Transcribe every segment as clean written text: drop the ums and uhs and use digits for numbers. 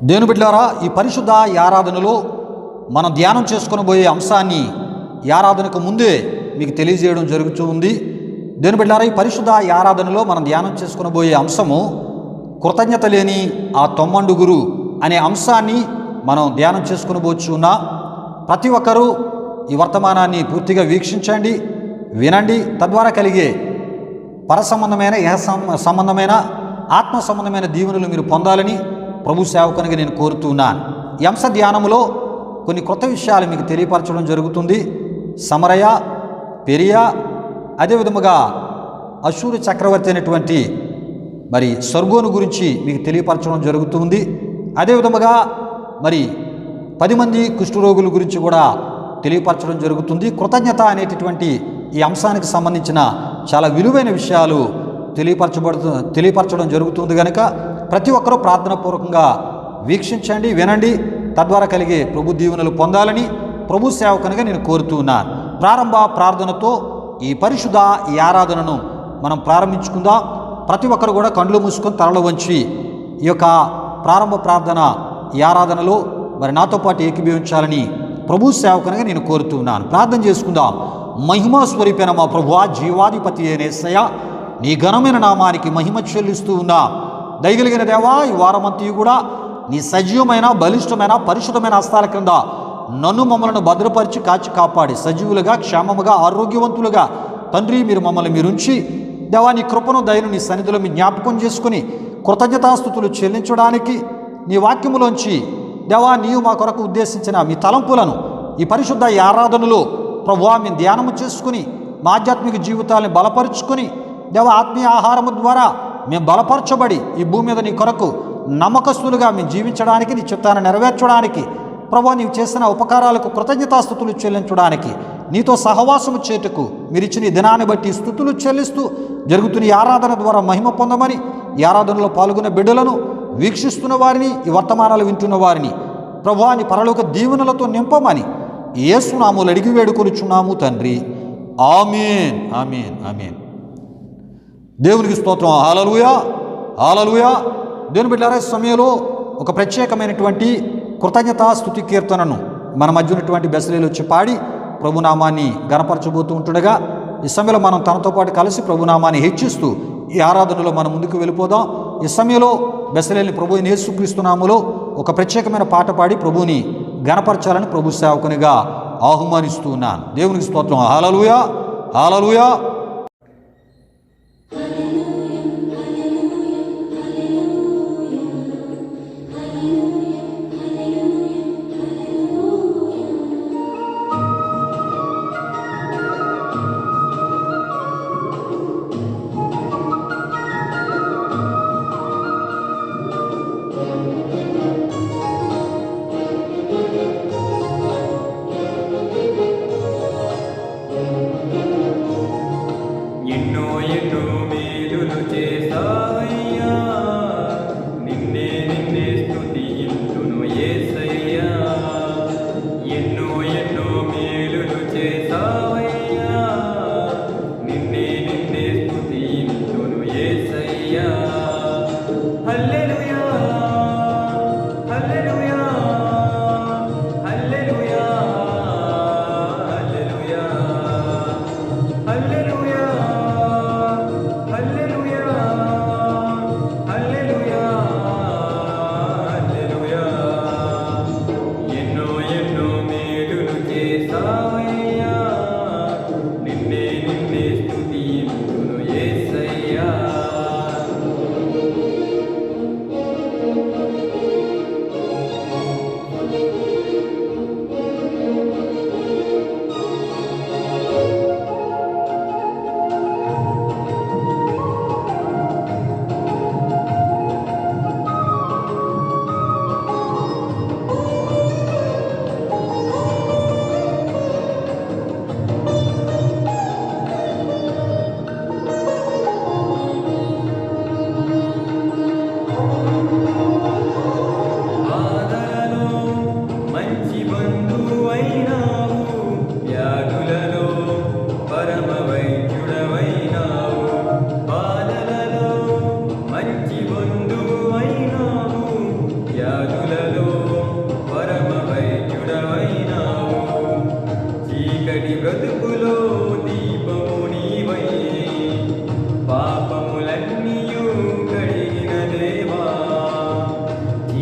దేవుని బిడ్డలారా, ఈ పరిశుద్ధ ఆరాధనలో మనం ధ్యానం చేసుకొని పోయే అంశాన్ని ఈ ఆరాధనకు ముందే మీకు తెలియజేయడం జరుగుతూ ఉంది. దేవుని బిడ్డలారా, ఈ పరిశుద్ధ ఆరాధనలో మనం ధ్యానం చేసుకొని పోయే అంశము కృతజ్ఞత లేని ఆ తొమ్మండుగురు అనే అంశాన్ని మనం ధ్యానం చేసుకొని పోచున్నాం. ప్రతి ఒక్కరూ ఈ వర్తమానాన్ని పూర్తిగా వీక్షించండి, వినండి. తద్వారా కలిగే పరసంబంధమైన సంబంధమైన ఆత్మ సంబంధమైన దీవెనలు మీరు పొందాలని ప్రభు సేవకునిగా నేను కోరుతున్నాను. ఈ అంశ ధ్యానంలో కొన్ని కొత్త విషయాలు మీకు తెలియపరచడం జరుగుతుంది. సమరయ, పెరియా, అదేవిధముగా అశూరు చక్రవర్తి అయినటువంటి మరి సర్గోను గురించి మీకు తెలియపరచడం జరుగుతుంది. అదేవిధముగా మరి 10 మంది కుష్ఠరోగుల గురించి కూడా తెలియపరచడం జరుగుతుంది. కృతజ్ఞత ఈ అంశానికి సంబంధించిన చాలా విలువైన విషయాలు తెలియపరచడం జరుగుతుంది. కనుక ప్రతి ఒక్కరూ ప్రార్థనాపూర్వకంగా వీక్షించండి, వినండి. తద్వారా కలిగే ప్రభు దీవెనలు పొందాలని ప్రభు సేవకునిగా నేను కోరుతున్నాను. ప్రారంభ ప్రార్థనతో ఈ పరిశుద్ధ ఆరాధనను మనం ప్రారంభించుకుందాం. ప్రతి ఒక్కరు కూడా కళ్ళు మూసుకొని తలలు వంచి ఈ యొక్క ప్రారంభ ప్రార్థన ఈ ఆరాధనలో మరి నాతో పాటు ఏకీభవించాలని ప్రభు సేవకునిగా నేను కోరుతున్నాను. ప్రార్థన చేసుకుందాం. మహిమా స్వరూపైన మా ప్రభువా, జీవాధిపతి అయిన యేసయ్య, నీ ఘనమైన నామానికి మహిమ చెల్లిస్తూ ఉన్నా. దయగలిగిన దేవా, ఈ వారమంతా కూడా నీ సజీవమైన, బలిష్టమైన, పరిశుద్ధమైన హస్తాల క్రింద నన్ను మమ్మల్ని భద్రపరిచి కాచి కాపాడి సజీవులుగా, క్షేమముగా, ఆరోగ్యవంతులుగా తండ్రి మీరు మమ్మల్ని మీరుంచి దేవా, నీ కృపను దయను నీ సన్నిధిలో మీ జ్ఞాపకం చేసుకుని కృతజ్ఞతాస్తుతులు చెల్లించడానికి నీ వాక్యములోంచి దేవా నీవు మా కొరకు ఉద్దేశించిన మీ తలంపులను ఈ పరిశుద్ధ ఆరాధనలో ప్రభువా మేము ధ్యానము చేసుకుని మా ఆధ్యాత్మిక జీవితాలను బలపరుచుకొని దేవా ఆత్మీయ ఆహారము ద్వారా మేము బలపరచబడి ఈ భూమి మీద నీ కొరకు నమ్మకస్తులుగా మేము జీవించడానికి, నీ చిత్తాన్ని నెరవేర్చడానికి ప్రభువా నీవు చేసిన ఉపకారాలకు కృతజ్ఞతాస్తుతులు చెల్లించడానికి, నీతో సహవాసము చేటుకు మీరు ఇచ్చిన ఈ దినాన్ని బట్టి స్తుతులు చెల్లిస్తూ జరుగుతున్న ఈ ఆరాధన ద్వారా మహిమ పొందమని, ఈ ఆరాధనలో పాల్గొన్న బిడ్డలను వీక్షిస్తున్న వారిని, ఈ వర్తమానాలు వింటున్న వారిని ప్రభువా నీ పరలోక దీవెనలతో నింపమని యేసు నామములో అడిగి వేడుకొనుచున్నాము తండ్రి. ఆమేన్, ఆమేన్, ఆమేన్. దేవునికి స్తోత్రం. హల్లెలూయా, హల్లెలూయా. దేవుని బిడ్డలారా, సమయంలో ఒక ప్రత్యేకమైనటువంటి కృతజ్ఞతా స్తుతి కీర్తనను మన మధ్య ఉన్నటువంటి బెసలేలు వచ్చి పాడి ప్రభునామాన్ని గణపరచబోతూ ఉంటుండగా ఈ సమయంలో మనం తనతో పాటు కలిసి ప్రభునామాన్ని హెచ్చిస్తూ ఈ ఆరాధనలో మనం ముందుకు వెళ్ళిపోదాం. ఈ సమయంలో బెసలేని ప్రభువుని యేసుక్రీస్తు నామములో ఒక ప్రత్యేకమైన పాట పాడి ప్రభువుని గణపరచాలని ప్రభు సేవకునిగా ఆహ్వానిస్తూ ఉన్నాను. దేవునికి స్తోత్రం. హల్లెలూయా, హల్లెలూయా.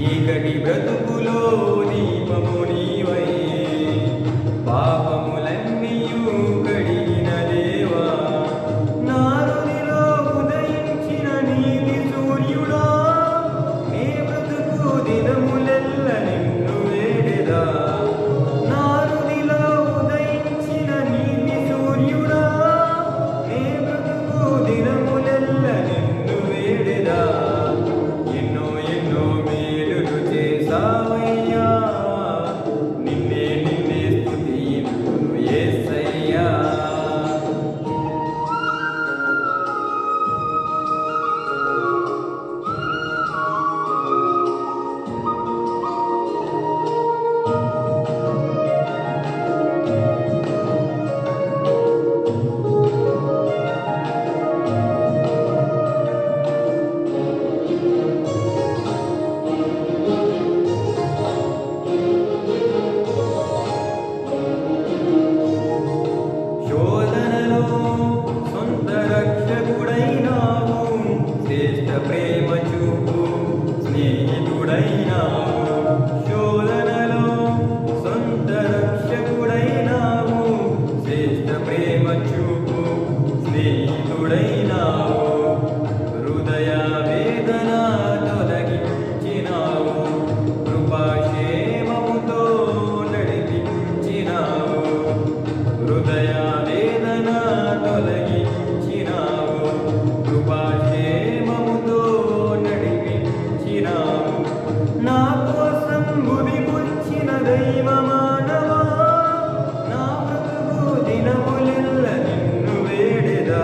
చీకటి బ్రతుకులో దీపము నీవై పాపములన్నీయు కడిగిన దేవా నా హృదిలో ఉదయించిన నీతి సూర్యుడా నీ బ్రతుకు దినములెల్ల నిన్ను వేడెదా నా హృదిలో ఉదయించిన నీతి సూర్యుడా నీ బ్రతుకు దినములెల్ల నిన్ను వేడెదా ఎన్నో ఎన్నో మేలులు చేసావయ్యా నిన్నే నిన్నే స్తుతింతును యేసయ్యా శోధనలో సొంత రక్షకుడైనావు శ్రేష్ఠ ప్రేమ చూపు స్నేహితుడైనావు శోధనలో సొంత రక్షకుడైనావు శ్రేష్ఠ ప్రేమ చూపు స్నేహితుడైనావు హృదయ వేదన తొలగించినావు కృపాక్షేమముతో నడిపించినావు హృదయ వేదన తొలగించినావు కృపాక్షేమముతో నడిపించినావు నా కోసం భువికొచ్చిన దైవ మానవా నా బ్రతుకు దినములెల్ల నిన్ను వేడెదా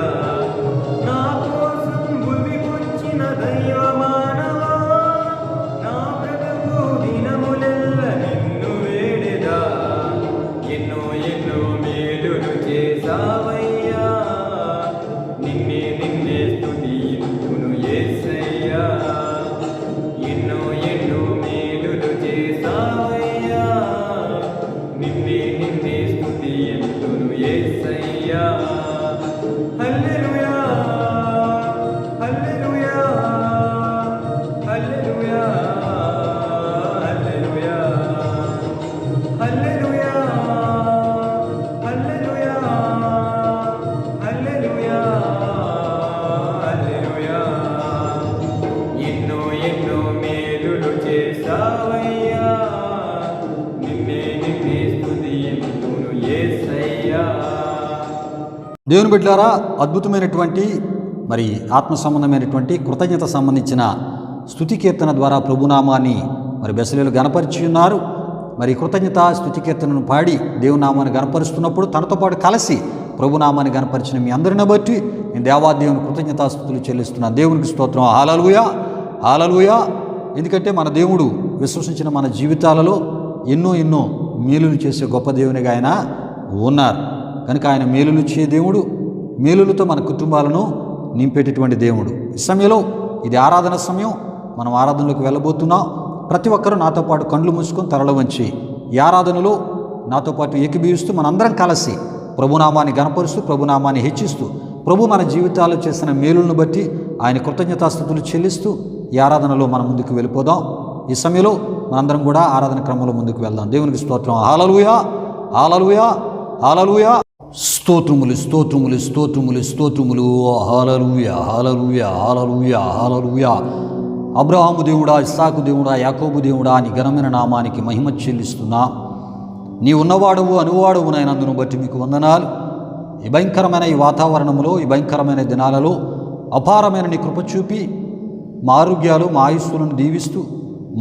నా కోసం భువికొచ్చిన దైవ మానవా నా బ్రతుకు దినములెల్ల నిన్ను వేడెదా ఎన్నో ఎన్నో మేలులు చేసావయ్యా నిన్నే నిన్నే స్తుతింతును యేసయ్యా ఎన్నో ఎన్నో మేలులు చేసావయ్యా నిన్నే నిన్నే స్తుతింతును యేసయ్యా హల్లెలూయా హల్లెలూయా హల్లెలూయా హల్లెలూయా హల్లెలూయా హల్లెలూయా హల్లెలూయా హల్లెలూయా ఎన్నో ఎన్నో మేలులు చేసావయ్యా నిన్నే నిన్నే స్తుతింతును యేసయ్యా దేవుని బిడ్డలారా, అద్భుతమైనటువంటి మరి ఆత్మ సంబంధమైనటువంటి కృతజ్ఞత సంబంధించిన స్తుతి కీర్తన ద్వారా ప్రభునామాన్ని మరి బెసలేలు గణపరిచి ఉన్నారు. మరి కృతజ్ఞత స్తుతి కీర్తనను పాడి దేవుని నామాన్ని గణపరుస్తున్నప్పుడు తనతో పాటు కలిసి ప్రభునామాన్ని గణపరిచిన మీ అందరిని బట్టి నేను దేవాదేవుని కృతజ్ఞతాస్తుతులు చెల్లిస్తున్నాను. దేవునికి స్తోత్రం. హల్లెలూయా హల్లెలూయా. ఎందుకంటే మన దేవుడు విశ్వసించిన మన జీవితాలలో ఎన్నో ఎన్నో మేలులు చేసే గొప్ప దేవునిగా ఆయన ఉన్నారు. కనుక ఆయన మేలులు చే దేవుడు, మేలులతో మన కుటుంబాలను నింపేటటువంటి దేవుడు. ఈ సమయంలో ఇది ఆరాధన సమయం, మనం ఆరాధనలోకి వెళ్ళబోతున్నాం. ప్రతి ఒక్కరూ నాతో పాటు కండ్లు మూసుకొని తరల వంచి ఈ ఆరాధనలో నాతో పాటు ఏకీభవిస్తూ మనందరం కలిసి ప్రభునామాన్ని గణపరుస్తూ ప్రభునామాన్ని హెచ్చిస్తూ ప్రభు మన జీవితాల్లో చేసిన మేలులను బట్టి ఆయన కృతజ్ఞతాస్తుతులు చెల్లిస్తూ ఈ ఆరాధనలో మనం ముందుకు వెళ్ళిపోదాం. ఈ సమయంలో మనందరం కూడా ఆరాధన క్రమంలో ముందుకు వెళ్దాం. దేవునికి స్తోత్రం. హల్లెలూయా హల్లెలూయా హల్లెలూయా. స్తోత్రములు స్తోత్రములు స్తోత్రములు స్తోత్రములు. హల్లెలూయా హల్లెలూయా హల్లెలూయా హల్లెలూయా. అబ్రహాము దేవుడా, ఇస్సాకు దేవుడా, యాకోబు దేవుడా, నీ ఘనమైన నామానికి మహిమ చెల్లిస్తున్నా. నీ ఉన్నవాడవు అనువాడవు నైనందును బట్టి మీకు వందనాలు. ఈ భయంకరమైన ఈ వాతావరణంలో, ఈ భయంకరమైన దినాలలో అపారమైన నీ కృప చూపి మా ఆరోగ్యాలు, మా ఆయుస్సులను దీవిస్తూ,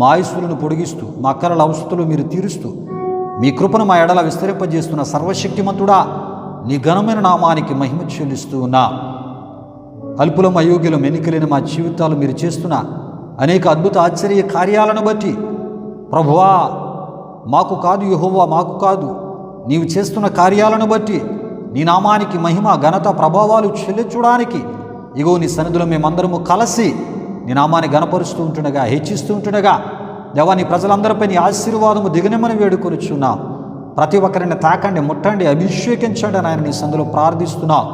మా ఆయుస్సులను పొడిగిస్తూ, మా అక్కరల అవసరతలు మీరు తీరుస్తూ, మీ కృపను మా ఎడల విస్తరింపజేస్తున్న సర్వశక్తిమంతుడా, నీ ఘనమైన నామానికి మహిమ చెల్లిస్తూ ఉన్నా. అల్పులం అయోగ్యులం ఎన్నికలేని మా జీవితాలు మీరు చేస్తున్న అనేక అద్భుత ఆశ్చర్య కార్యాలను బట్టి ప్రభువా, మాకు కాదు యెహోవా, మాకు కాదు, నీవు చేస్తున్న కార్యాలను బట్టి నీ నామానికి మహిమ ఘనత ప్రభావాలు చెల్లించడానికి ఇగో నీ సన్నిధిలో మేమందరము కలిసి నీ నామాన్ని గణపరుస్తూ ఉంటుండగా, హెచ్చిస్తూ ఉంటుండగా దేవా, నీ ప్రజలందరిపై నీ ఆశీర్వాదము దిగనమని వేడుకొనిచున్నాం. ప్రతి ఒక్కరిని తాకండి, ముట్టండి, అభిషేకించండి అని ఆయన నీ సందులో ప్రార్థిస్తున్నాం.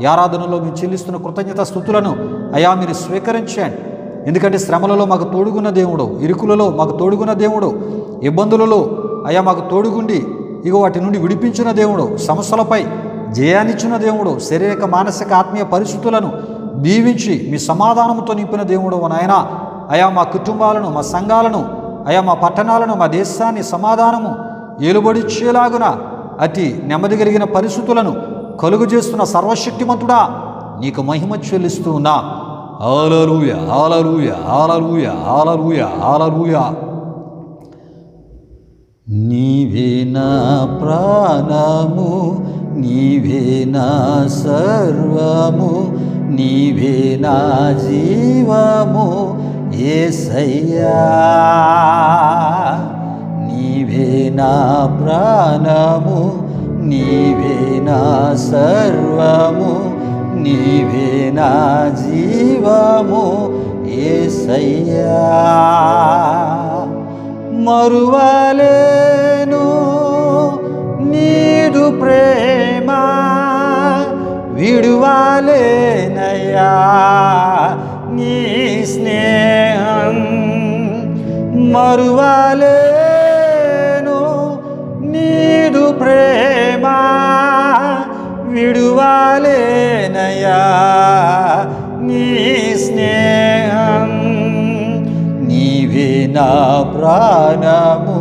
ఈ ఆరాధనలో మీరు చెల్లిస్తున్న కృతజ్ఞత స్తుతులను అయా మీరు స్వీకరించండి. ఎందుకంటే శ్రమలలో మాకు తోడుగున్న దేవుడు, ఇరుకులలో మాకు తోడుగున్న దేవుడు, ఇబ్బందులలో అయ్యా మాకు తోడుగుండి ఇగో వాటి నుండి విడిపించిన దేవుడు, సమస్యలపై జయాన్నిచ్చిన దేవుడు, శారీరక మానసిక ఆత్మీయ పరిస్థితులను దీవించి మీ సమాధానంతో నింపిన దేవుడు నాయన. అయా మా కుటుంబాలను, మా సంఘాలను, అయా మా పట్టణాలను, మా దేశాన్ని సమాధానము ఏలుబడిచ్చేలాగున అతి నెమ్మది కలిగిన పరిస్థితులను కలుగు చేస్తున్న సర్వశక్తిమంతుడా నీకు మహిమ చెల్లిస్తూ ఉన్నా. హల్లెలూయా, హల్లెలూయా, హల్లెలూయా, హల్లెలూయా, హల్లెలూయా. నీవే నా ప్రాణము, నీవే నా సర్వము, నీవే నా జీవము యేసయ్యా. నీవే నా ప్రాణము, నీవే నా సర్వము, నీవే నా జీవము యేసయ్యా. మరువలేను నీదు ప్రేమ, విడువలేనయ్యా నీ స్నేహం. మరువలేను నీదు ప్రేమ, విడువలేనయ్యా నీ స్నేహం. నీవే నా ప్రాణము,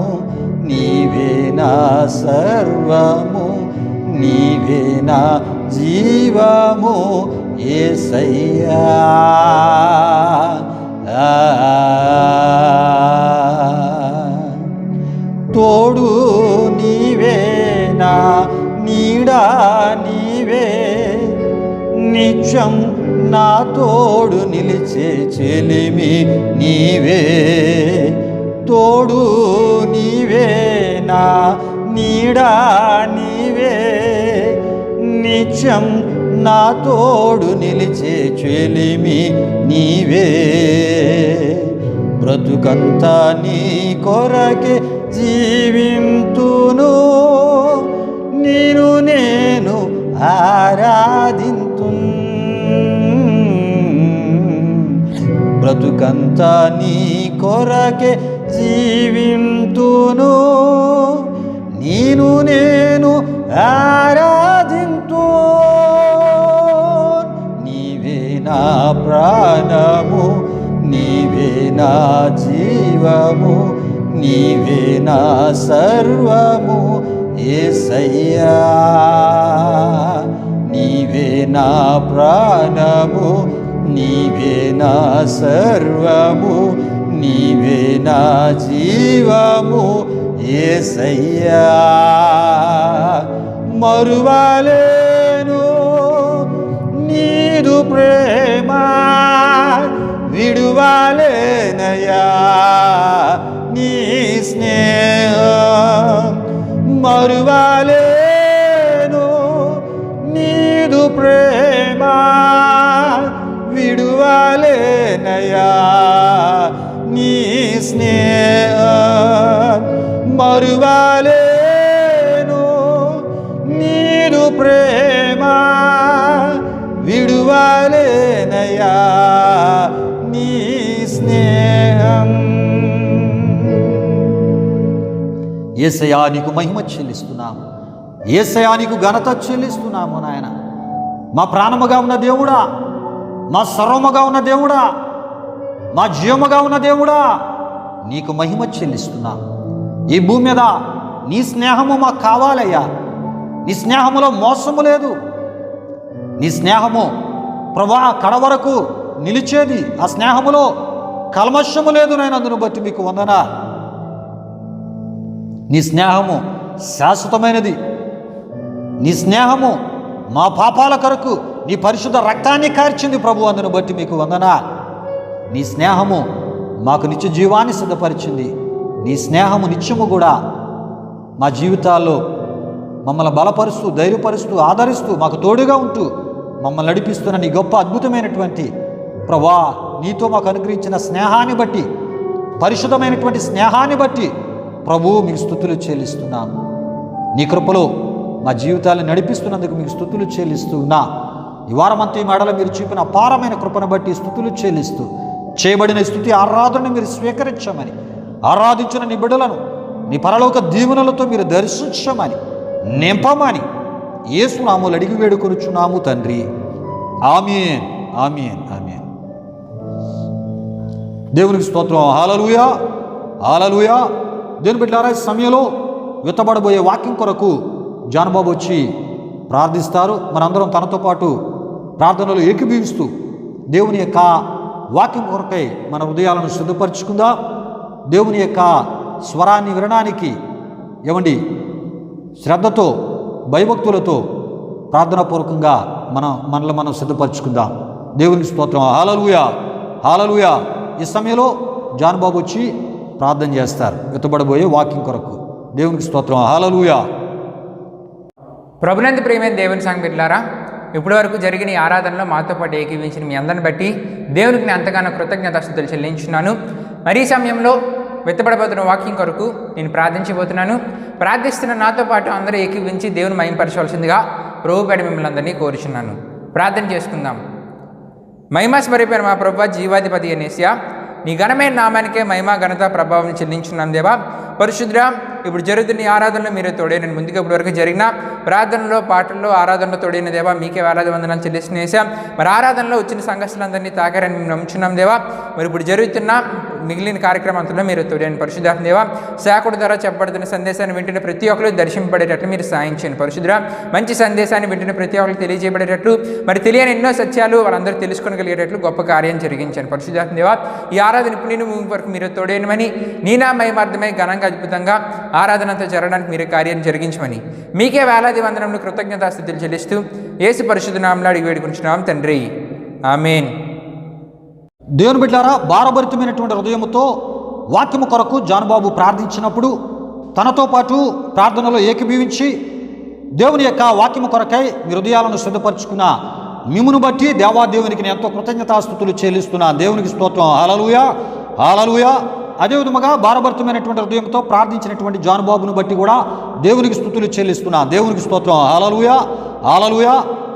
నీవే నా సర్వము, నీవే నా జీవము యేసయ్యా. తోడు నీవే, నా నీడా నీవే, నిత్యం నా తోడు నిలిచే చెలిమి నీవే. తోడు నీవే, నా నీడా నీవే, నిత్యం నా తోడు నిలిచే చెలిమి నీవే. బ్రతుకంతా నీ కొరకే జీవింతును, నేను ఆరాధింతు. బ్రతుకంతా నీ కొరకే జీవింతును, నేను ఆరాధింతు. నీవే నా ప్రాణము, నీవే నా జీవము, నీవే నా సర్వము యేసయ్యా. నీవే నా ప్రాణము, నీవే నా సర్వము, నీవే నా జీవము యేసయ్యా. మరువలేను నీదు ప్రేమ, విడువలేనయ్యా నీ స్నేహం. మరువలేను నీదు ప్రేమ, విడువలేనయ్యా నీ స్నేహం. మరువలేను నీదు ప్రేమ, విడువలేనయ్యా నీ స్నేహం. యేసయ్యా నీకు మహిమ చెల్లిస్తున్నాము, యేసయ్యా నీకు ఘనత చెల్లిస్తున్నాము నాయన. మా ప్రాణముగా ఉన్న దేవుడా, మా సర్వముగా ఉన్న దేవుడా, మా జీవముగా ఉన్న దేవుడా నీకు మహిమ చెల్లిస్తున్నాము. ఈ భూమి మీద నీ స్నేహము మాకు కావాలయ్యా. నీ స్నేహములో మోసము లేదు, నీ స్నేహము ప్రభా కడవరకు నిలిచేది. ఆ స్నేహములో కల్మషము లేదు నాయన. అందును బట్టి మీకు వందనా. నీ స్నేహము శాశ్వతమైనది. నీ స్నేహము మా పాపాల కొరకు నీ పరిశుద్ధ రక్తాన్ని కార్చింది ప్రభు. అందును బట్టి మీకు వందనా. నీ స్నేహము మాకు నిత్య జీవాన్ని సిద్ధపరిచింది. నీ స్నేహము నిత్యము కూడా మా జీవితాల్లో మమ్మల్ని బలపరుస్తూ, ధైర్యపరుస్తూ, ఆదరిస్తూ, మాకు తోడుగా ఉంటూ మమ్మల్ని నడిపిస్తున్న నీ గొప్ప అద్భుతమైనటువంటి ప్రభా, నీతో మాకు అనుగ్రహించిన స్నేహాన్ని బట్టి, పరిశుద్ధమైనటువంటి స్నేహాన్ని బట్టి ప్రభువు మీకు స్తుతులు చెల్లిస్తున్నాము. నీ కృపలో మా జీవితాలను నడిపిస్తున్నందుకు మీకు స్తుతులు చెల్లిస్తున్నా. ఈ వారమంతా ఈ మేడలో మీరు చూపిన అపారమైన కృపను బట్టి స్తుతులు చెల్లిస్తూ చేయబడిన స్తుతి ఆరాధనను మీరు స్వీకరించమని, ఆరాధించిన నీ బిడ్డలను నీ పరలోక దీవెనలతో మీరు దర్శించమని, నింపమని యేసు నామములో అడిగి వేడుకొనుచున్నాము తండ్రి. ఆమేన్, ఆమేన్, ఆమేన్. దేవునికి స్తోత్రం. హల్లెలూయా, హల్లెలూయా. దేవుని బిడ్డలారా, ఈ సమయంలో విత్తబడబోయే వాక్యం కొరకు జానబాబు వచ్చి ప్రార్థిస్తారు. మనందరం తనతో పాటు ప్రార్థనలు ఏకీభవిస్తూ దేవుని యొక్క వాక్యం కొరకై మన హృదయాలను సిద్ధపరచుకుందాం. దేవుని యొక్క స్వరాన్ని వినడానికి శ్రద్ధతో భయభక్తులతో ప్రార్థనాపూర్వకంగా మనల్ని మనం సిద్ధపరచుకుందాం. దేవునికి స్తోత్రం. హల్లెలూయా, హల్లెలూయా. ఈ సమయంలో జానబాబు వచ్చి ప్రార్థన చేస్తారు విత్తబడబోయే వాక్యం కొరకు. దేవునికి స్తోత్రం. హల్లెలూయా. ప్రభునందు ప్రియమైన దేవుని సంఘ బిడ్డలారా, ఇప్పటి వరకు జరిగిన ఈ ఆరాధనలో మాతో పాటు ఏకీవించిన మీ అందరిని బట్టి దేవునికి నేను ఎంతగానో కృతజ్ఞతాస్తుతులు చెల్లించున్నాను. మరి ఈ సమయంలో విత్తబడబోతున్న వాక్యం కొరకు నేను ప్రార్థించబోతున్నాను. ప్రార్థిస్తున్న నాతో పాటు అందరూ ఏకీవించి దేవుని మహిమపరచవలసిందిగా ప్రభుపేట మిమ్మల్ని అందరినీ కోరుచున్నాను. ప్రార్థన చేసుకుందాం. మహిమాస్మరిపోయిన మా ప్రభువా, జీవాధిపతి అనేసియా, నీ ఘనమైన నామానికే మహిమ ఘనత ప్రభావం చెల్లించున్నాను దేవా. పరిశుద్ధుడా, ఇప్పుడు జరుగుతున్న ఈ ఆరాధనలో మీరే తోడైన ముందుగా ఇప్పటి వరకు జరిగిన ప్రార్థనలో, పాటల్లో, ఆరాధనలో తోడైన దేవా, మీకే వేలాది వందనాలు చెల్లిస్తున్నాం. మరి ఆరాధనలో వచ్చిన సంఘస్థులందరినీ తాకారని మేము నమ్ముచున్నాం దేవా. మరి ఇప్పుడు జరుగుతున్న మిగిలిన కార్యక్రమంలో మీరు తోడైన పరిశుద్ధాత్మ దేవా, సేవకుడి ద్వారా చెప్పబడుతున్న సందేశాన్ని వింటున్న ప్రతి ఒక్కరు దర్శింపబడేటట్లు మీరు సాయం చేయండి. పరిశుద్ధుడా, మంచి సందేశాన్ని వింటున్న ప్రతి ఒక్కరికి తెలియజేయబడేటట్లు, మరి తెలియని ఎన్నో సత్యాలు వాళ్ళందరూ తెలుసుకోగలిగేటట్లు గొప్ప కార్యం జరిగించాను. పరిశుద్ధాత్మ దేవా, ఈ ఆరాధన ఇప్పుడు నేను వరకు మీరు తోడైనమని, నీ నా మహిమార్థమై ఘనంగా అద్భుతంగా ఆరాధన అంతా జరగడానికి మీరు కార్యం జరిగించమని మీకే వేలాది వందనములు కృతజ్ఞతాస్తుతులు చెల్లిస్తూ యేసు పరిశుద్ధ నామములో అడిగి వేడుకుంటున్నాం తండ్రి. ఆమేన్. దేవుని బిడ్డలారా, భారభరితమైనటువంటి హృదయముతో వాక్యము కొరకు జానబాబు ప్రార్థించినప్పుడు తనతో పాటు ప్రార్థనలో ఏకీభవించి దేవుని యొక్క వాక్యము కొరకై మీ హృదయాలను సిద్ధపరచుకున్న మిమ్మును బట్టి దేవాదేవునికి నేను ఎంతో కృతజ్ఞతాస్తుతులు చెల్లిస్తున్నా. దేవునికి స్తోత్రం. హల్లెలూయా, హల్లెలూయా. అదేవిధముగా భారభరితమైనటువంటి హృదయంతో ప్రార్థించినటువంటి జానబాబును బట్టి కూడా దేవునికి స్తుతులు చెల్లిస్తున్నా. దేవునికి స్తోత్రం. హల్లెలూయా, హల్లెలూయా.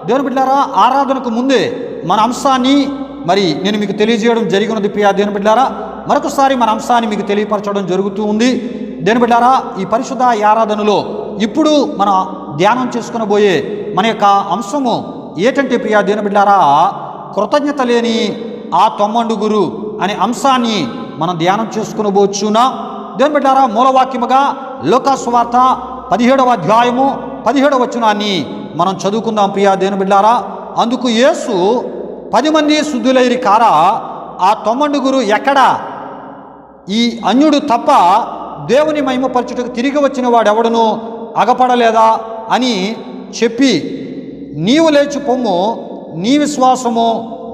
దేవుని బిడ్డలారా, ఆరాధనకు ముందే మన అంశాన్ని నేను మీకు తెలియజేయడం జరిగినది. ప్రియా దేవుని బిడ్డలారా, మరొకసారి మన అంశాన్ని మీకు తెలియపరచడం జరుగుతూ ఉంది. దేవుని బిడ్డలారా, ఈ పరిశుద్ధ ఆరాధనలో ఇప్పుడు మనం ధ్యానం చేసుకునబోయే మన యొక్క అంశము ఏంటంటే ప్రియా దేవుని బిడ్డలారా, కృతజ్ఞత లేని ఆ తొమ్మండుగురు అనే అంశాన్ని మనం ధ్యానం చేసుకునబోచున్నాం. దేవుని బిడ్డలారా, మూలవాక్యముగా లూకా సువార్త 17వ అధ్యాయము 17వ వచనాన్ని మనం చదువుకుందాం. ప్రియా దేవుని బిడ్డలారా, అందుకు యేసు 10 మంది శుద్ధులైరి కారా, ఆ 9 ఎక్కడా? ఈ అన్యుడు తప్ప దేవుని మహిమపరచుటకు తిరిగి వచ్చిన వాడెవడను అగపడలేదా అని చెప్పి, నీవు లేచి పొమ్ము, నీ విశ్వాసము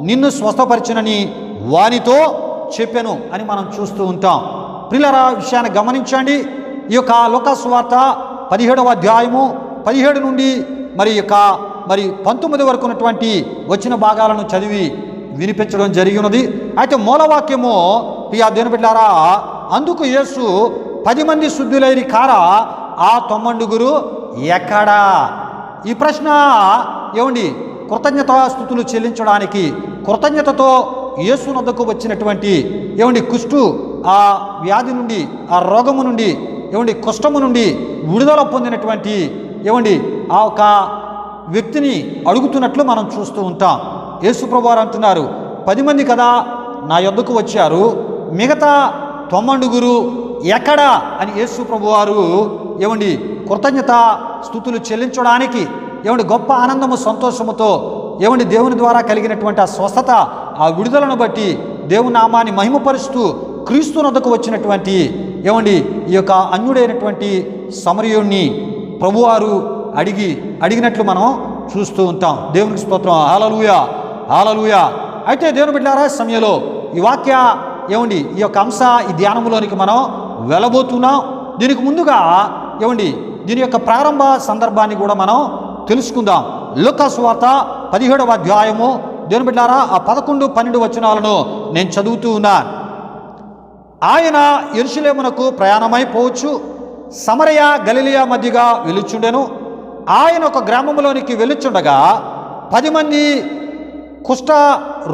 నిన్ను స్వస్థపరిచినని వానితో చెప్పెను అని మనం చూస్తూ ఉంటాం. ప్రియులారా, విషయాన్ని గమనించండి. ఈ యొక్క లూకా సువార్త 17వ అధ్యాయము 17 నుండి మరి 19 వరకు ఉన్నటువంటి వచ్చిన భాగాలను చదివి వినిపించడం జరిగినది. అయితే మూలవాక్యము ప్రియా దేవుని బిడ్డలారా, అందుకు యేసు 10 మంది శుద్ధులైరి కారా, ఆ 9 ఎక్కడా? ఈ ప్రశ్న కృతజ్ఞతాస్తుతులు చెల్లించడానికి, కృతజ్ఞతతో యేసు వద్దకు వచ్చినటువంటి కుష్టు ఆ వ్యాధి నుండి, ఆ రోగము నుండి, కుష్ఠము నుండి విడుదల పొందినటువంటి ఆ ఒక వ్యక్తిని అడుగుతున్నట్లు మనం చూస్తూ ఉంటాం. యేసు ప్రభువారు అంటున్నారు, 10 మంది కదా నా యొద్దకు వచ్చారు, మిగతా 9 ఎక్కడా అని యేసు ప్రభువారు కృతజ్ఞత స్తుతులు చెల్లించడానికి గొప్ప ఆనందము సంతోషముతో దేవుని ద్వారా కలిగినటువంటి ఆ స్వస్థత, ఆ విడుదలను బట్టి దేవుని నామాన్ని మహిమపరుస్తూ క్రీస్తు వద్దకు వచ్చినటువంటి ఈ యొక్క అన్యుడైనటువంటి సమరయుణ్ణి ప్రభువారు అడిగినట్లు మనం చూస్తూ ఉంటాం. దేవునికి స్తోత్రం. హల్లెలూయా, హల్లెలూయా. అయితే దేవుని బిడ్డలారా, సమయంలో ఈ వాక్య ఈ యొక్క అంశ ఈ ధ్యానంలోనికి మనం వెళ్ళబోతున్నాం. దీనికి ముందుగా దీని యొక్క ప్రారంభ సందర్భాన్ని కూడా మనం తెలుసుకుందాం. లూకా సువార్త 17వ అధ్యాయము దేవుని బిడ్డలారా, ఆ 11, 12 వచనాలను నేను చదువుతూ ఉన్నాను. ఆయన యెరూషలేమునకు ప్రయాణమైపోవచ్చు, సమరయ గలిలయ మధ్యగా వెలుచుండెను. ఆయన ఒక గ్రామంలోనికి వెళ్ళుచుండగా 10 మంది కుష్ఠ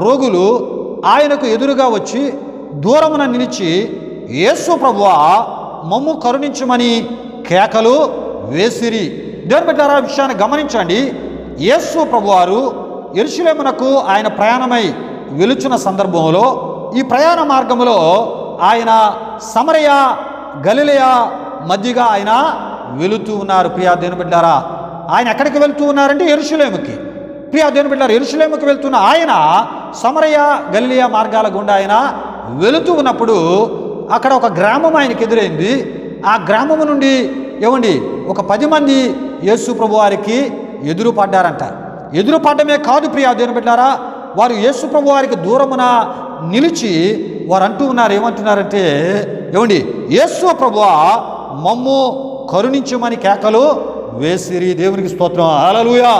రోగులు ఆయనకు ఎదురుగా వచ్చి దూరమున నిలిచి, యేసు ప్రభువా మమ్ము కరుణించమని కేకలు వేసిరి. దేవుని బిడ్డలారా, విషయాన్ని గమనించండి. యేసు ప్రభువారు యెరూషలేమునకు ఆయన ప్రయాణమై వెలుచున్న సందర్భంలో, ఈ ప్రయాణ మార్గంలో ఆయన సమరయ గలిలయ మధ్యగా ఆయన వెళుతూ ఉన్నారు. ప్రియా దేవుని బిడ్డలారా, ఆయన ఎక్కడికి వెళుతూ ఉన్నారంటే యెరూషలేముకి. ప్రియా దేవుని బిడ్డలారా, యెరూషలేముకి వెళ్తున్న ఆయన సమరయ గలిలయ మార్గాల గుండా ఆయన వెళుతూ ఉన్నప్పుడు అక్కడ ఒక గ్రామం ఆయనకు ఎదురైంది. ఆ గ్రామము నుండి ఒక 10 మంది యేసు ప్రభు వారికి ఎదురు పడ్డారంట. ఎదురు పడ్డమే కాదు ప్రియా దేవుని బిడ్డలారా, వారు యేసు ప్రభు వారికి దూరమున నిలిచి వారు అంటూ ఉన్నారు, ఏమంటున్నారంటే, యేసు ప్రభువా మమ్ము కరుణించమని కేకలు వేసిరి. దేవునికి స్తోత్రం. హల్లెలూయా,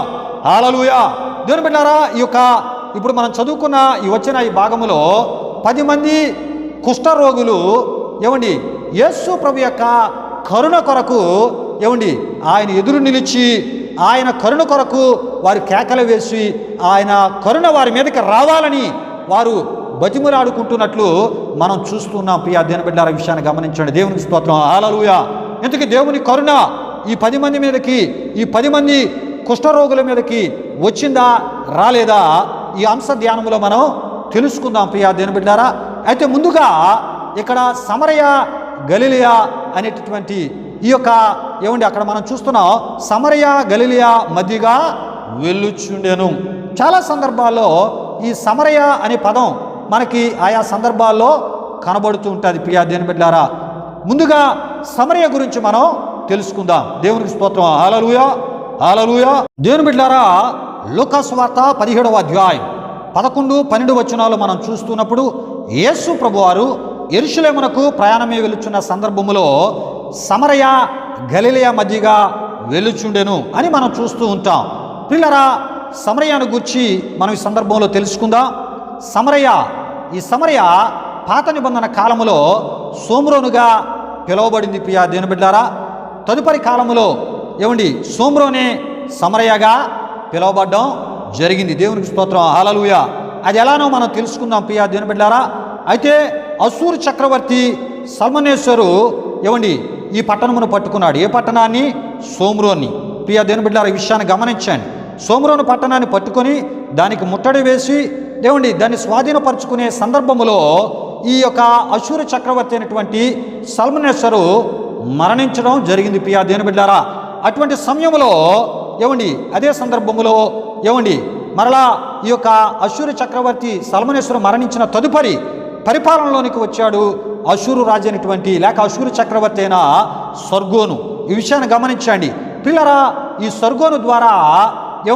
హల్లెలూయా. దేవుని బిడ్డలారా, ఇప్పుడు మనం చదువుకున్న వచ్చిన ఈ భాగములో 10 మంది కుష్ఠరోగులు యేసు ప్రభు యొక్క కరుణ కొరకు ఆయన ఎదురు నిలిచి ఆయన కరుణ కొరకు వారు కేకలు వేసి ఆయన కరుణ వారి మీదకి రావాలని వారు బతిమలాడుకుంటున్నట్లు మనం చూస్తున్నాం. ప్రియా దేవుని బిడ్డలారా, విషయాన్ని గమనించండి. దేవునికి స్తోత్రం. హల్లెలూయా. ఇంతకీ దేవుని కరుణ ఈ 10 మంది మీదకి, ఈ 10 మంది కుష్ఠరోగుల మీదకి వచ్చిందా రాలేదా? ఈ అంశ ధ్యానంలో మనం తెలుసుకుందాం ప్రియా దేవుని బిడ్డలారా. అయితే ముందుగా ఇక్కడ సమరయ గలిలయ అనేటటువంటి అక్కడ మనం చూస్తున్నాం, సమరయ గలిలయ మధ్యగా వెళ్ళుచుండెను. చాలా సందర్భాల్లో ఈ సమరయ అనే పదం మనకి ఆయా సందర్భాల్లో కనబడుతూ ఉంటుంది. ప్రియా దేవుని బిడ్డలారా, ముందుగా సమరయ గురించి మనం తెలుసుకుందాం. దేవునికి స్తోత్రం. హల్లెలూయా, హల్లెలూయా. దేవుని బిడ్డలారా, లూకా సువార్త 17వ అధ్యాయం 11, 12 వచనాలు మనం చూస్తున్నప్పుడు యేసు ప్రభువారు యెరూషలేమునకు ప్రయాణమే వెలుచున్న సందర్భములో సమరయ గలిలయ మధ్యగా వెలుచుండెను అని మనం చూస్తూ ఉంటాం. పిల్లరా, సమరయను గురించి మనం ఈ సందర్భంలో తెలుసుకుందాం. ఈ సమరయ పాత నిబంధన కాలములో సోమ్రోనుగా పిలువబడింది. ప్రియా దేవుని బిడ్డలారా, తదుపరి కాలములో సోమ్రోనే సమరయగా పిలువబడడం జరిగింది. దేవునికి స్తోత్రం. హల్లెలూయా. అది ఎలానో మనం తెలుసుకుందాం ప్రియా దేవుని బిడ్డలారా. అయితే అశూరు చక్రవర్తి సల్మనేశ్వరు ఈ పట్టణమును పట్టుకున్నాడు. ఏ పట్టణాన్ని? సోమ్రోన్ని. ప్రియా దేవుని బిడ్డలారా, ఈ విషయాన్ని గమనించండి. సోమ్రోను పట్టణాన్ని పట్టుకొని దానికి ముట్టడి వేసి దాన్ని స్వాధీనపరుచుకునే సందర్భములో ఈ అశూరు చక్రవర్తి అయినటువంటి సల్మనేశ్వరు మరణించడం జరిగింది. ప్రియా దేవుని బిడ్డలారా, అటువంటి సమయంలో అదే సందర్భములో మరలా ఈ అశూరు చక్రవర్తి సల్మనేశ్వరు మరణించిన తదుపరి పరిపాలనలోనికి వచ్చాడు అశూరు రాజు అయినటువంటి లేక అశూరు చక్రవర్తి అయిన సర్గోను. ఈ విషయాన్ని గమనించండి పిల్లరా. ఈ సర్గోను ద్వారా ఈ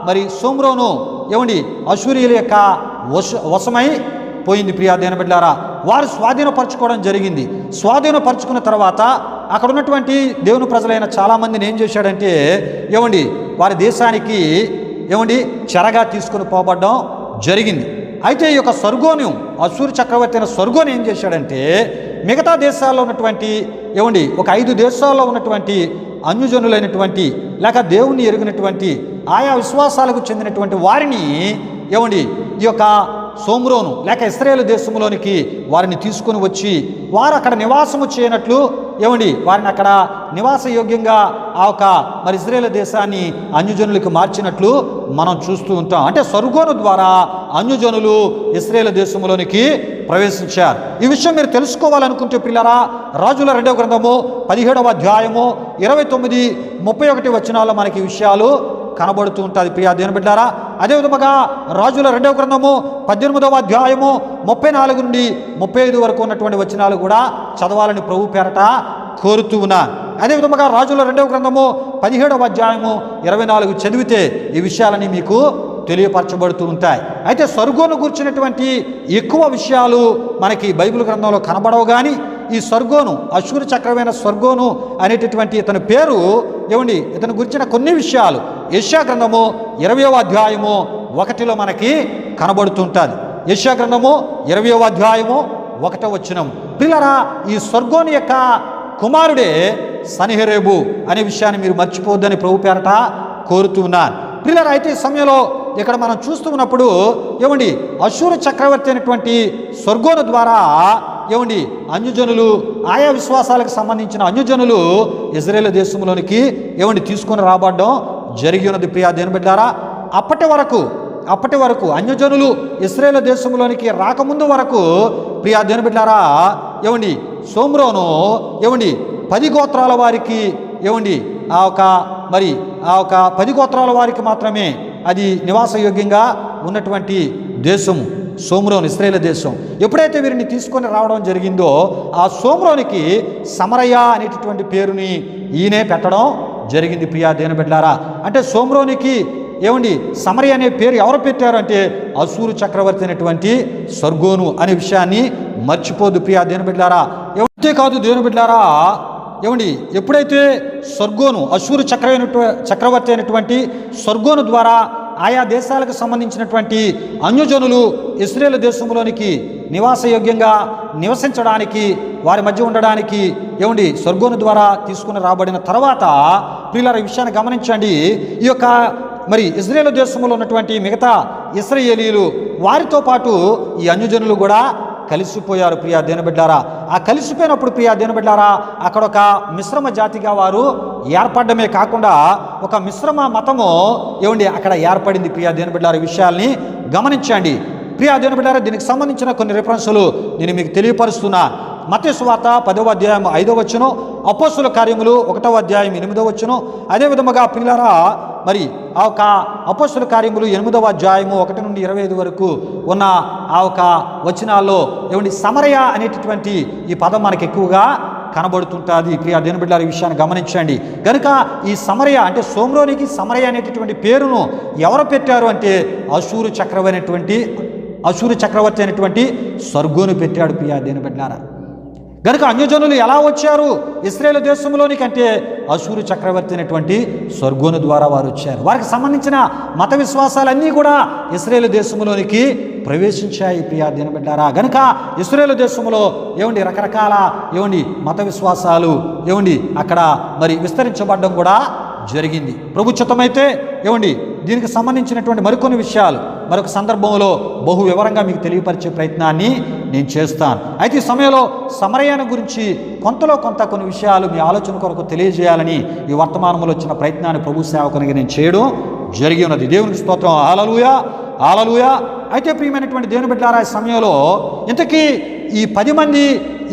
మరి సోమ్రోను అశూరియుల యొక్క వశమై పోయింది. ప్రియా దేవుని బిడ్డలారా, వారు స్వాధీనపరచుకోవడం జరిగింది. స్వాధీనపరచుకున్న తర్వాత అక్కడ ఉన్నటువంటి దేవుని ప్రజలైన చాలామందిని ఏం చేశాడంటే వారి దేశానికి చెరగా తీసుకుని పోబడ్డం జరిగింది. అయితే ఈ సర్గోను అశూరు చక్రవర్తి అయిన సర్గోను ఏం చేశాడంటే మిగతా దేశాల్లో ఉన్నటువంటి ఒక 5 దేశాల్లో ఉన్నటువంటి అన్యజనులైనటువంటి లేక దేవుణ్ణి ఎరిగినటువంటి ఆయా విశ్వాసాలకు చెందినటువంటి వారిని ఈ సోమ్రోను లేక ఇశ్రాయేలు దేశంలోనికి వారిని తీసుకుని వచ్చి వారు అక్కడ నివాసము చేయనట్లు వారిని అక్కడ నివాస యోగ్యంగా మరి ఇశ్రాయేలు దేశాన్ని అన్యజనులకు మార్చినట్లు మనం చూస్తూ ఉంటాం. అంటే సర్గోను ద్వారా అన్యజనులు ఇశ్రాయేలు దేశంలోనికి ప్రవేశించారు. ఈ విషయం మీరు తెలుసుకోవాలనుకుంటే పిల్లరా, రాజుల 2వ గ్రంథము 17వ అధ్యాయము 29, 31 వచనాల్లో మనకి ఈ విషయాలు కనబడుతూ ఉంటుంది. ప్రియా దేవుని బిడ్డలారా, అదేవిధముగా రాజుల 2వ గ్రంథము 18వ అధ్యాయము 34 నుండి 35 వరకు ఉన్నటువంటి వచనాలు కూడా చదవాలని ప్రభు పేరట కోరుతూ ఉన్నాను. అదేవిధముగా రాజుల 2వ గ్రంథము 17వ అధ్యాయము 24 చదివితే ఈ విషయాలని మీకు తెలియపరచబడుతూ ఉంటాయి. అయితే సర్గోను గురించినటువంటి ఎక్కువ విషయాలు మనకి బైబిల్ గ్రంథంలో కనబడవు. కానీ ఈ సర్గోను అశూరు చక్రమైన సర్గోను అనేటటువంటి ఇతని పేరు ఇతని గురించిన కొన్ని విషయాలు యెషయా గ్రంథము 20వ అధ్యాయము 1లో మనకి కనబడుతుంటుంది. యెషయా గ్రంథము 20వ అధ్యాయము 1వ వచనం. పిల్లరా, ఈ సర్గోను యొక్క కుమారుడే సన్హెరీబు అనే విషయాన్ని మీరు మర్చిపోవద్దని ప్రభు పేరట కోరుతూ ఉన్నాను. పిల్లరా, అయితే ఈ సమయంలో ఇక్కడ మనం చూస్తూ ఉన్నప్పుడు ఏమండి అశూరు చక్రవర్తి అయినటువంటి సర్గోను ద్వారా ఏమండి అన్యజనులు ఆయా విశ్వాసాలకు సంబంధించిన అన్యజనులు ఇజ్రాయేల్ దేశంలోనికి ఏమండి తీసుకొని రాబడడం జరిగి ఉన్నది. ప్రియా దేవుని బిడ్డలారా, అప్పటి వరకు అన్యజనులు ఇశ్రాయేలు దేశంలోనికి రాకముందు వరకు ప్రియా దేవుని బిడ్డలారా ఏమండి షోమ్రోను ఏమండి 10 గోత్రాల వారికి ఏమండి ఆ ఒక 10 గోత్రాల వారికి మాత్రమే అది నివాసయోగ్యంగా ఉన్నటువంటి దేశము షోమ్రోను, ఇశ్రాయేలు దేశం. ఎప్పుడైతే వీరిని తీసుకొని రావడం జరిగిందో ఆ షోమ్రోనికి సమరయ అనేటటువంటి పేరుని ఈయనే పెట్టడం జరిగింది. ప్రియా దేవుని బిడ్డలారా, అంటే షోమ్రోనికి ఏమండి సమరయ అనే పేరు ఎవరు పెట్టారు అంటే అశూరు చక్రవర్తి అయినటువంటి సర్గోను అనే విషయాన్ని మర్చిపోదు. ప్రియా దేవుని బిడ్డలారా, అంతేకాదు దేవుని బిడ్డలారా ఏమండి ఎప్పుడైతే సర్గోను అశూరు చక్రవర్తి అయినటువంటి సర్గోను ద్వారా ఆయా దేశాలకు సంబంధించినటువంటి అన్యజనులు ఇశ్రాయేలు దేశంలోనికి నివాసయోగ్యంగా నివసించడానికి వారి మధ్య ఉండడానికి ఏమండి సర్గోను ద్వారా తీసుకుని రాబడిన తర్వాత ప్రియులారా ఈ విషయాన్ని గమనించండి. ఈ యొక్క ఇశ్రాయేలు దేశంలో ఉన్నటువంటి మిగతా ఇశ్రాయేలీలు వారితో పాటు ఈ అన్యజనులు కూడా కలిసిపోయారు. ప్రియా దేవుని బిడ్డలారా, ఆ కలిసిపోయినప్పుడు ప్రియా దేవుని బిడ్డలారా అక్కడ ఒక మిశ్రమ జాతిగా వారు ఏర్పడమే కాకుండా ఒక మిశ్రమ మతము ఏమండి అక్కడ ఏర్పడింది. ప్రియా దేవుని బిడ్డలారా ఈ విషయాల్ని గమనించండి. ప్రియా దేవుని బిడ్డలారా దీనికి సంబంధించిన కొన్ని రిఫరెన్సులు నేను మీకు తెలియపరుస్తున్నా. మత్తయి సువార్త 10వ అధ్యాయం 5వ వచనం, అపోస్తుల కార్యములు 1వ అధ్యాయం 8వ వచనం, అదేవిధముగా ప్రియులారా ఆ ఒక అపోస్తుల కార్యములు 8వ అధ్యాయము 1 నుండి 25 వరకు ఉన్న ఆ ఒక వచనాల్లో ఏమండి సమరయ అనేటటువంటి ఈ పదం మనకు ఎక్కువగా కనబడుతుంటుంది. ప్రియా దేవుని బిడ్డలారా ఈ విషయాన్ని గమనించండి. కనుక ఈ సమరయ అంటే షోమ్రోనికి సమరయ అనేటటువంటి పేరును ఎవరు పెట్టారు అంటే అశూరు చక్రవర్తి అయినటువంటి సర్గోను పెట్టాడు. ప్రియా దేవుని బిడ్డలారా, గనుక అన్యజనులు ఎలా వచ్చారు ఇశ్రాయేలు దేశంలోనికి అంటే అశూరు చక్రవర్తి అయినటువంటి సర్గోను ద్వారా వారు వచ్చారు. వారికి సంబంధించిన మత విశ్వాసాలన్నీ కూడా ఇశ్రాయేలు దేశంలోనికి ప్రవేశించాయి. ప్రియా దేవుని బిడ్డలారా, గనుక ఇశ్రాయేలు దేశంలో ఏమండి రకరకాల ఏమండి మత విశ్వాసాలు ఏమండి అక్కడ విస్తరించబడడం కూడా జరిగింది. ప్రభు చిత్తమైతే ఏమండి దీనికి సంబంధించినటువంటి మరికొన్ని విషయాలు మరొక సందర్భంలో బహు వివరంగా మీకు తెలియపరిచే ప్రయత్నాన్ని నేను చేస్తాను. అయితే ఈ సమయంలో సమరయాన్ని గురించి కొన్ని విషయాలు మీ ఆలోచన కొరకు తెలియజేయాలని ఈ వర్తమానంలో వచ్చిన ప్రయత్నాన్ని ప్రభు సేవకునిగా నేను చేయడం జరిగి ఉన్నది. దేవునికి స్తోత్రం. హల్లెలూయా, హల్లెలూయా. అయితే ప్రియమైనటువంటి దేవుని బిడ్డలారా ఈ సమయంలో ఇంతకీ ఈ 10 మంది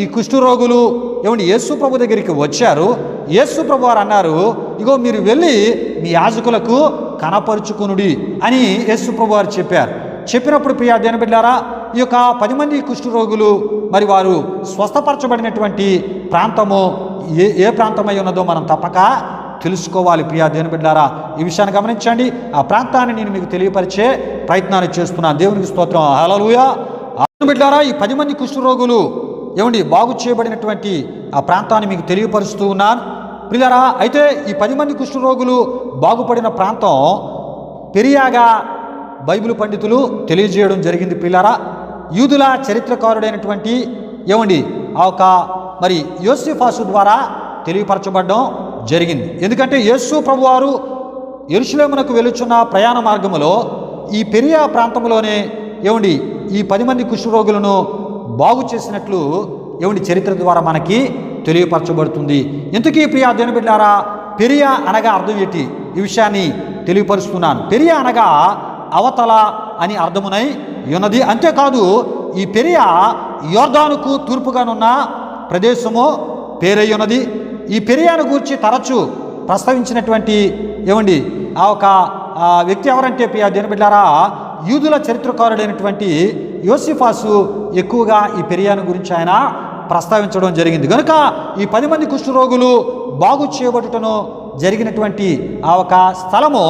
ఈ కుష్ఠరోగులు ఏమండి యేసు ప్రభు దగ్గరికి వచ్చారు. యేసు ప్రభు వారు అన్నారు, ఇగో మీరు వెళ్ళి మీ యాజకులకు కనపరుచుకునుడి అని యేసు ప్రభు వారు చెప్పారు. చెప్పినప్పుడు ప్రియా దేవుని బిడ్డలారా ఈ యొక్క 10 మంది కుష్ఠరోగులు వారు స్వస్థపరచబడినటువంటి ప్రాంతము ఏ ప్రాంతమై ఉన్నదో మనం తప్పక తెలుసుకోవాలి. ప్రియా దేవుని బిడ్డలారా ఈ విషయాన్ని గమనించండి. ఆ ప్రాంతాన్ని నేను మీకు తెలియపరిచే ప్రయత్నాన్ని చేస్తున్నాను. దేవునికి స్తోత్రం. హల్లెలూయా. దేవుని బిడ్డలారా ఈ 10 మంది కుష్ఠరోగులు ఏమండి బాగు చేయబడినటువంటి ఆ ప్రాంతాన్ని మీకు తెలియపరుస్తూ ఉన్నాను. ప్రియులారా అయితే ఈ 10 మంది కుష్ఠరోగులు బాగుపడిన ప్రాంతం పెరియాగా బైబిల్ పండితులు తెలియజేయడం జరిగింది. ప్రియులారా యూదుల చరిత్రకారుడైనటువంటి ఏమండి ఆ ఒక యోసేఫాసు ద్వారా తెలియపరచబడడం జరిగింది. ఎందుకంటే యేసు ప్రభువారు యెరూషలేమునకు వెలుచున్న ప్రయాణ మార్గములో ఈ పెరియా ప్రాంతంలోనే ఏమండి ఈ 10 మంది కుష్ఠరోగులను బాగు చేసినట్లు ఏమండి చరిత్ర ద్వారా మనకి తెలియపరచబడుతుంది. ఇంతకీ ప్రియా దేవుని బిడ్డలారా పెరియా అనగా అర్థం ఏంటి ఈ విషయాన్ని తెలియపరుస్తున్నాను. పెరియా అనగా అవతల అని అర్థమునై ఉన్నది. అంతేకాదు ఈ పెరియా యోర్దానుకు తూర్పుగానున్న ప్రదేశము పేరై ఉన్నది. ఈ పెరియాను గూర్చి తరచు ప్రస్తావించినటువంటి ఏమండి ఆ ఒక వ్యక్తి ఎవరంటే ప్రియా దేవుని బిడ్డలారా యూదుల చరిత్రకారుడైనటువంటి యోసేఫాసు ఎక్కువగా ఈ పెరియాను గురించి ఆయన ప్రస్తావించడం జరిగింది. కనుక ఈ 10 మంది కుష్ఠరోగులు బాగు చేయబడుటను జరిగినటువంటి ఆ ఒక స్థలము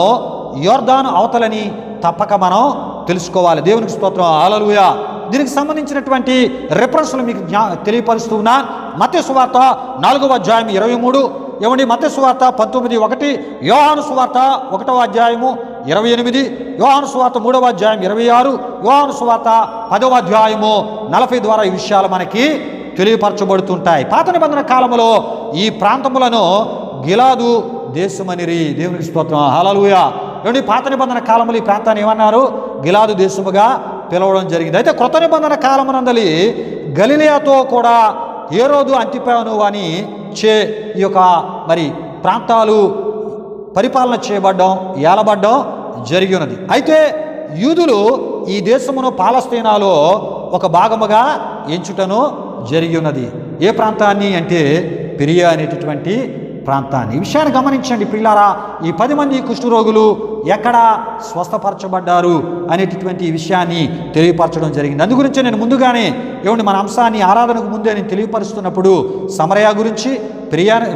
యోర్దాను అవతలని తప్పక మనం తెలుసుకోవాలి. దేవునికి స్తోత్రం. హల్లెలూయా. దీనికి సంబంధించినటువంటి రెఫరెన్స్లు మీకు తెలియపరుస్తూ ఉన్నాను. మత్తయి సువార్త 4వ అధ్యాయం 23 ఏమండి మత్తయి సువార్త 19:1, యోహాను సువార్త 1వ అధ్యాయము 28, యోహాను సువార్త 3వ అధ్యాయం 26, యోహాను సువార్త 10వ అధ్యాయము 40 ద్వారా ఈ విషయాలు మనకి తెలియపరచబడుతుంటాయి. పాత నిబంధన కాలంలో ఈ ప్రాంతములను గిలాదు దేశమనిరి. దేవునికి స్తోత్రం. హల్లెలూయా. ఏమండి పాత నిబంధన కాలంలో ఈ ప్రాంతాన్ని ఏమన్నారు? గిలాదు దేశముగా పిలవడం జరిగింది. అయితే క్రొత్త నిబంధన కాలమునందలి గలిలయతో కూడా హేరోదు అంతిపాను అని ఈ యొక్క మరి ప్రాంతాలు పరిపాలన చేయబడ్డం, ఏలబడ్డం జరిగి ఉన్నది. అయితే యూదులు ఈ దేశమును పాలస్తీనాలో ఒక భాగముగా ఎంచుటను జరిగి ఉన్నది. ఏ ప్రాంతాన్ని అంటే పెరియా అనేటటువంటి ప్రాంతాన్ని. ఈ విషయాన్ని గమనించండి పిల్లారా. ఈ 10 మంది కుష్ఠరోగులు ఎక్కడ స్వస్థపరచబడ్డారు అనేటటువంటి విషయాన్ని తెలియపరచడం జరిగింది. అందు గురించి నేను ముందుగానే మన అంశాన్ని ఆరాధనకు ముందే నేను తెలియపరుస్తున్నప్పుడు సమరయ గురించి,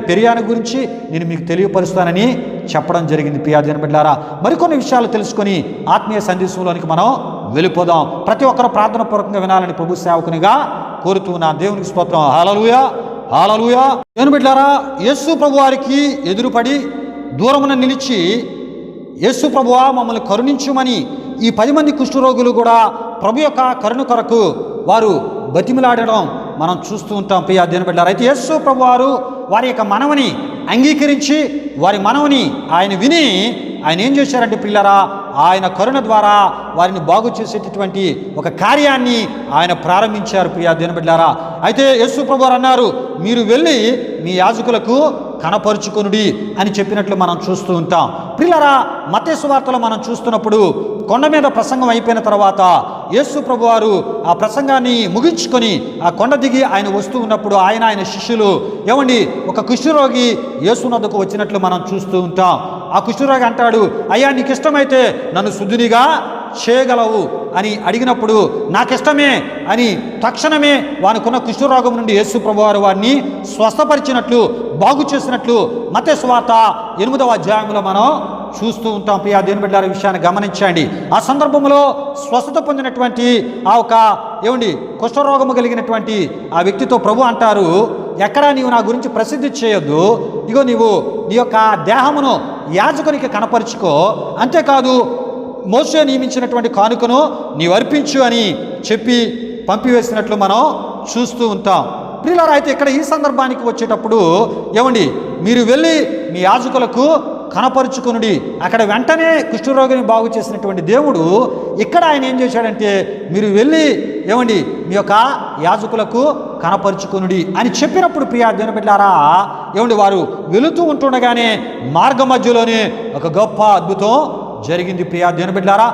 పెరియాను గురించి నేను మీకు తెలియపరుస్తానని చెప్పడం జరిగింది. ప్రియాజన బిడ్డలారా, మరికొన్ని విషయాలు తెలుసుకొని ఆత్మీయ సందేశంలోనికి మనం వెళ్ళిపోదాం. ప్రతి ఒక్కరూ ప్రార్థన పూర్వకంగా వినాలని ప్రభు సేవకునిగా కోరుతున్నాను. దేవునికి స్తోత్రం. హల్లెలూయా, హల్లెలూయా. దేవుని బిడ్డలారా, యేసు ప్రభు వారికి ఎదురుపడి దూరమున నిలిచి యేసు ప్రభువా మమ్మల్ని కరుణించుమని ఈ 10 మంది కుష్ఠరోగులు కూడా ప్రభు యొక్క కరుణ కొరకు వారు బతిమిలాడడం మనం చూస్తూ ఉంటాం. ప్రియ దేవుని బిడ్డలారా, అయితే యేసు ప్రభు వారు వారి యొక్క మనవని అంగీకరించి వారి మనవని ఆయన విని ఆయన ఏం చేశారంటే పిల్లరా, ఆయన కరుణ ద్వారా వారిని బాగు చేసేటటువంటి ఒక కార్యాన్ని ఆయన ప్రారంభించారు. ప్రియ దేవుని బిడ్డలారా, అయితే యేసు ప్రభు వారు అన్నారు, మీరు వెళ్ళి మీ యాజకులకు కనపరుచుకొనుడి అని చెప్పినట్లు మనం చూస్తూ ఉంటాం. ప్రియులారా, మత్తయి సువార్తలో మనం చూస్తున్నప్పుడు కొండ మీద ప్రసంగం అయిపోయిన తర్వాత యేసు ప్రభు వారు ఆ ప్రసంగాన్ని ముగించుకొని ఆ కొండ దిగి ఆయన వస్తూ ఉన్నప్పుడు ఆయన శిష్యులు ఒక కుష్ఠరోగి యేసునద్దకు వచ్చినట్లు మనం చూస్తూ ఉంటాం. ఆ కుష్ఠరోగి అంటాడు, అయ్యా నీకు ఇష్టమైతే నన్ను శుద్ధినిగా చేయగలవు అని అడిగినప్పుడు నాకిష్టమే అని తక్షణమే వానికున్న కుష్ఠరోగం నుండి యేసు ప్రభువారు వారిని స్వస్థపరిచినట్లు, బాగు చేసినట్లు మత్తయి సువార్త 8వ అధ్యాయంలో మనం చూస్తూ ఉంటాం. ప్రియ దేవుని బిడ్డలారా, విషయాన్ని గమనించండి. ఆ సందర్భంలో స్వస్థత పొందినటువంటి ఆ ఒక కుష్ఠరోగము కలిగినటువంటి ఆ వ్యక్తితో ప్రభు అంటారు, ఎక్కడా నీవు నా గురించి ప్రసిద్ధి చేయొద్దు, ఇగో నీవు నీ యొక్క దేహమును యాజకునికి కనపరుచుకో, అంతేకాదు మోషే నియమించినటువంటి కానుకను నీవు అర్పించు అని చెప్పి పంపివేసినట్లు మనం చూస్తూ ఉంటాం. ప్రియులారా, అయితే ఇక్కడ ఈ సందర్భానికి వచ్చేటప్పుడు మీరు వెళ్ళి మీ యాజకులకు కనపరుచుకునుడి. అక్కడ వెంటనే కుష్ఠరోగిని బాగు చేసినటువంటి దేవుడు ఇక్కడ ఆయన ఏం చేశాడంటే, మీరు వెళ్ళి మీ యొక్క యాజకులకు కనపరుచుకునుడి అని చెప్పినప్పుడు ప్రియ దేవుని బిడ్డలారా, వారు వెళుతూ ఉంటుండగానే మార్గ మధ్యలోనే ఒక గొప్ప అద్భుతం జరిగింది. ప్రియ దేవుని బిడ్డలారా,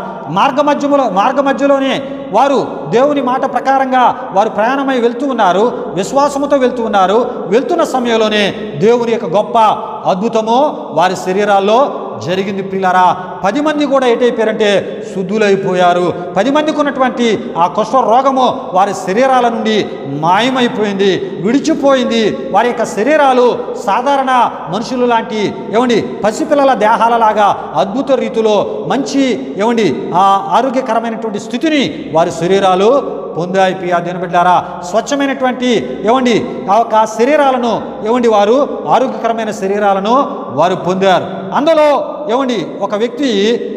మార్గ మధ్యలోనే వారు దేవుని మాట ప్రకారంగా వారు ప్రయాణమై వెళ్తూ ఉన్నారు, విశ్వాసముతో వెళ్తూ ఉన్నారు. వెళ్తున్న సమయంలోనే దేవుని యొక్క గొప్ప అద్భుతము వారి శరీరాల్లో జరిగింది. ప్రియులారా, 10 మంది కూడా ఏటైపోయారంటే శుద్ధులైపోయారు. 10 మందికి ఉన్నటువంటి ఆ కుష్ఠ రోగము వారి శరీరాల నుండి మాయమైపోయింది, విడిచిపోయింది. వారి యొక్క శరీరాలు సాధారణ మనుషులు లాంటి పసిపిల్లల దేహాలలాగా అద్భుత రీతిలో మంచి ఆ ఆరోగ్యకరమైనటువంటి స్థితిని వారి శరీరాలు పొందాయి. ప్రియ దేవుని బిడ్డలారా, స్వచ్ఛమైనటువంటి ఆ యొక్క శరీరాలను వారు ఆరోగ్యకరమైన శరీరాలను వారు పొందారు. అందులో ఒక వ్యక్తి